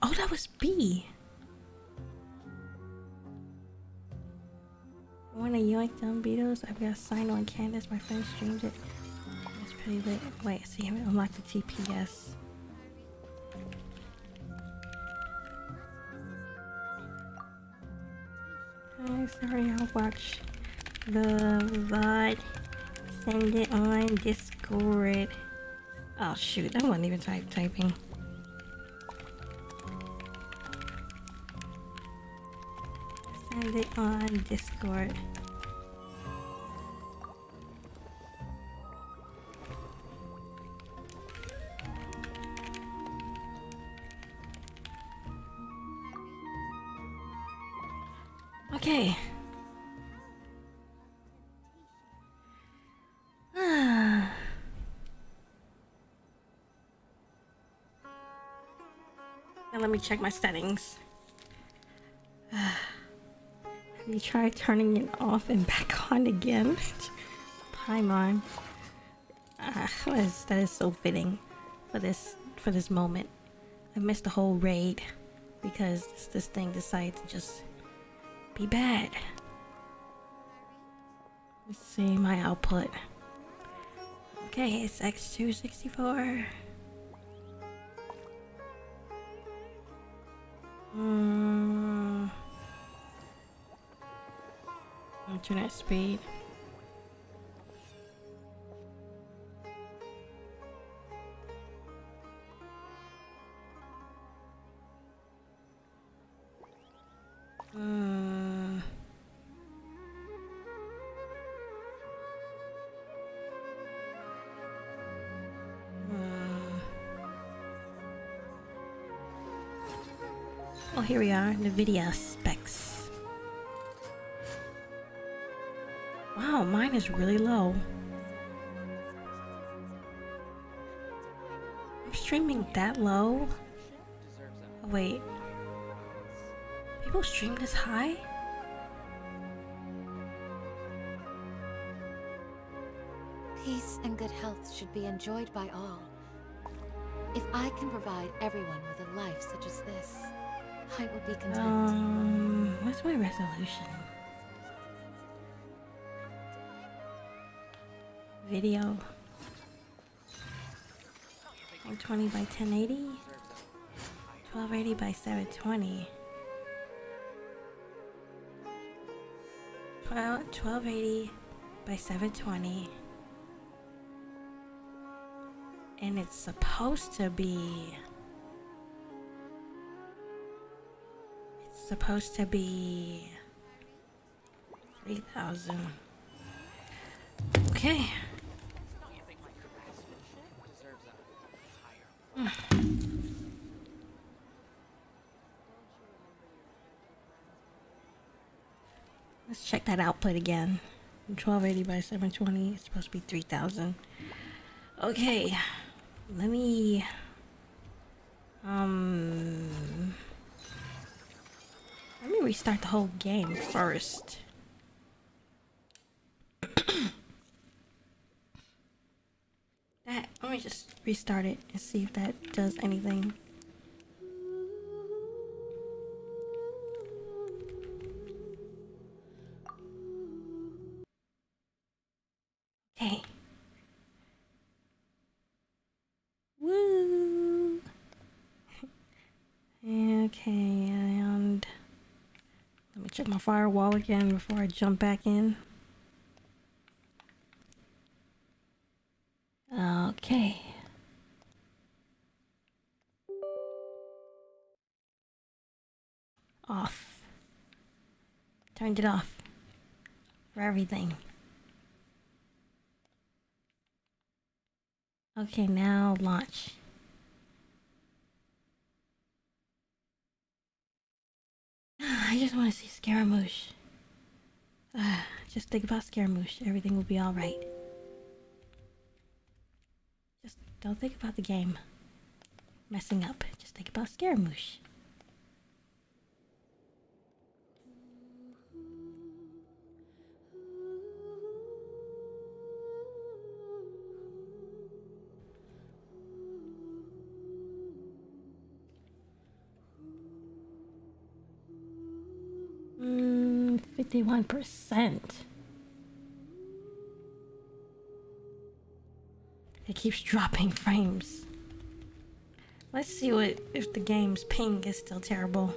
Oh, that was B. I wanna yoink down Beatles. I've got a sign on Candace. My friend streamed it. It's pretty lit. Wait, see, I haven't unlocked the GPS. Sorry, I'll watch the VOD. Send it on Discord. Oh shoot, I wasn't even typing. Send it on Discord. Okay. Now let me check my settings. Have you tried turning it off and back on again? Paimon. That is so fitting for this moment. I missed the whole raid because this thing decided to just be bad. Let's see my output. Okay, it's X264. Internet speed. Oh, here we are, NVIDIA specs. Wow, mine is really low. I'm streaming that low? Oh, wait. People stream this high? Peace and good health should be enjoyed by all. If I can provide everyone with a life such as this, I will be content. What's my resolution? Video. 120 by 1080. 1280 by 720. 1280 by 720. And it's supposed to be 3,000. Okay. Let's check that output again. 1280 by 720. It's supposed to be 3,000. Okay. Let me restart the whole game first. Let me just restart it and see if that does anything. Okay. Woo! Okay, and let me check my firewall again before I jump back in. Okay. Off. Turned it off. For everything. Okay, now launch. I just want to see Scaramouche. Just think about Scaramouche. Everything will be alright. Just don't think about the game messing up. Just think about Scaramouche. Mm, 51%. It keeps dropping frames. Let's see if the game's ping is still terrible.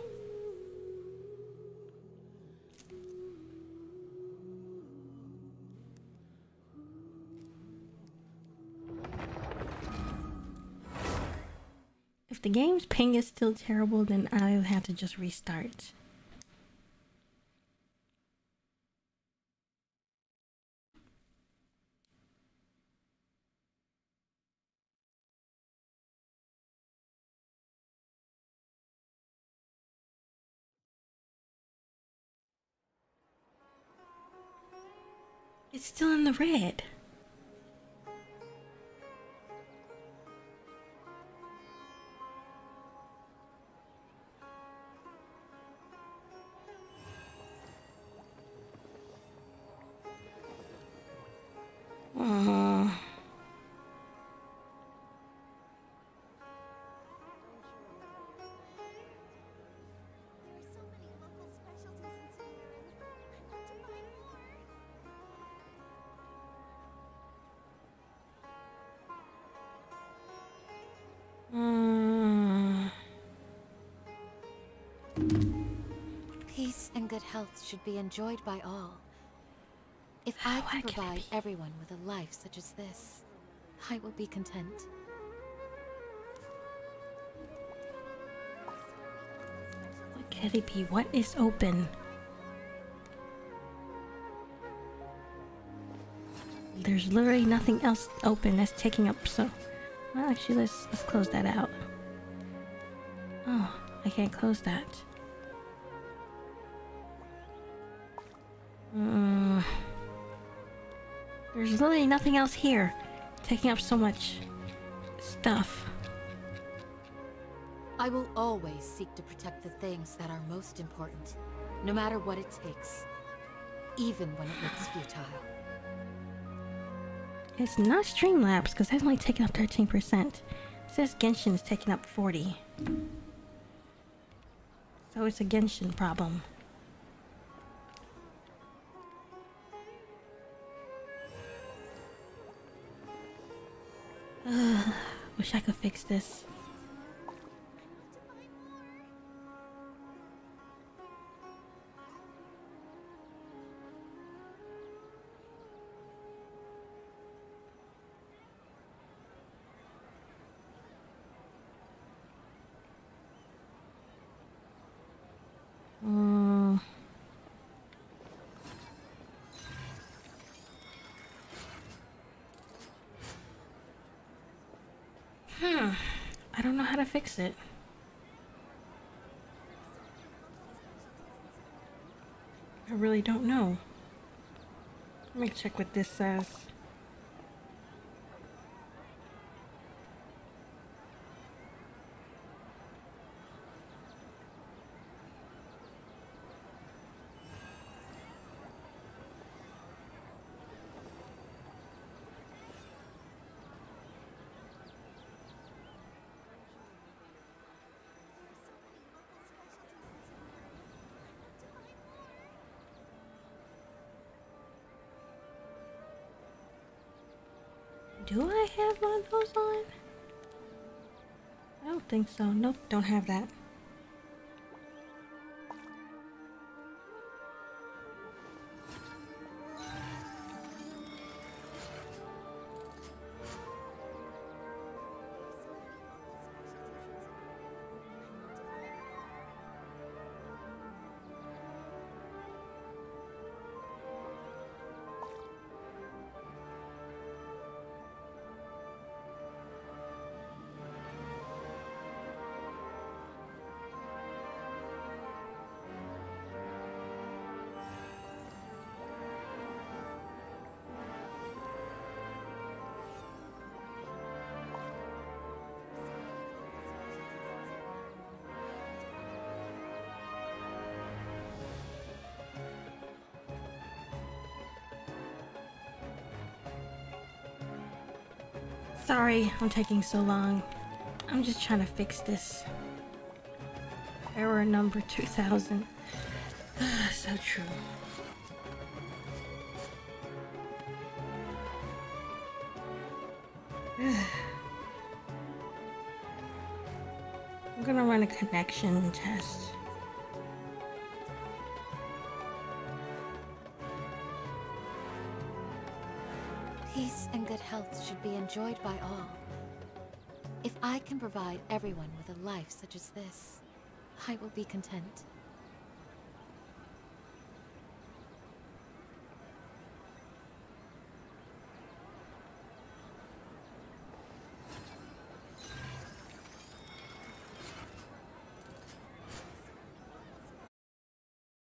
If the game's ping is still terrible, then I'll have to just restart. It's still in the red. Peace and good health should be enjoyed by all. If I can provide everyone with a life such as this, I will be content. What can it be? What is open? There's literally nothing else open that's taking up, so... Well, actually, let's close that out. Oh, I can't close that. There's literally nothing else here taking up so much stuff. I will always seek to protect the things that are most important, no matter what it takes, even when it looks futile. It's not Streamlabs, because that's only taking up 13%. It says Genshin is taking up 40%. So it's a Genshin problem. Wish I could fix this. I don't know how to fix it. I really don't know. Let me check what this says. Do I have one of those on? I don't think so. Nope, don't have that. Sorry, I'm taking so long. I'm just trying to fix this. Error number 2000. So true. I'm gonna run a connection test. Peace and good health should be enjoyed by all. If I can provide everyone with a life such as this, I will be content.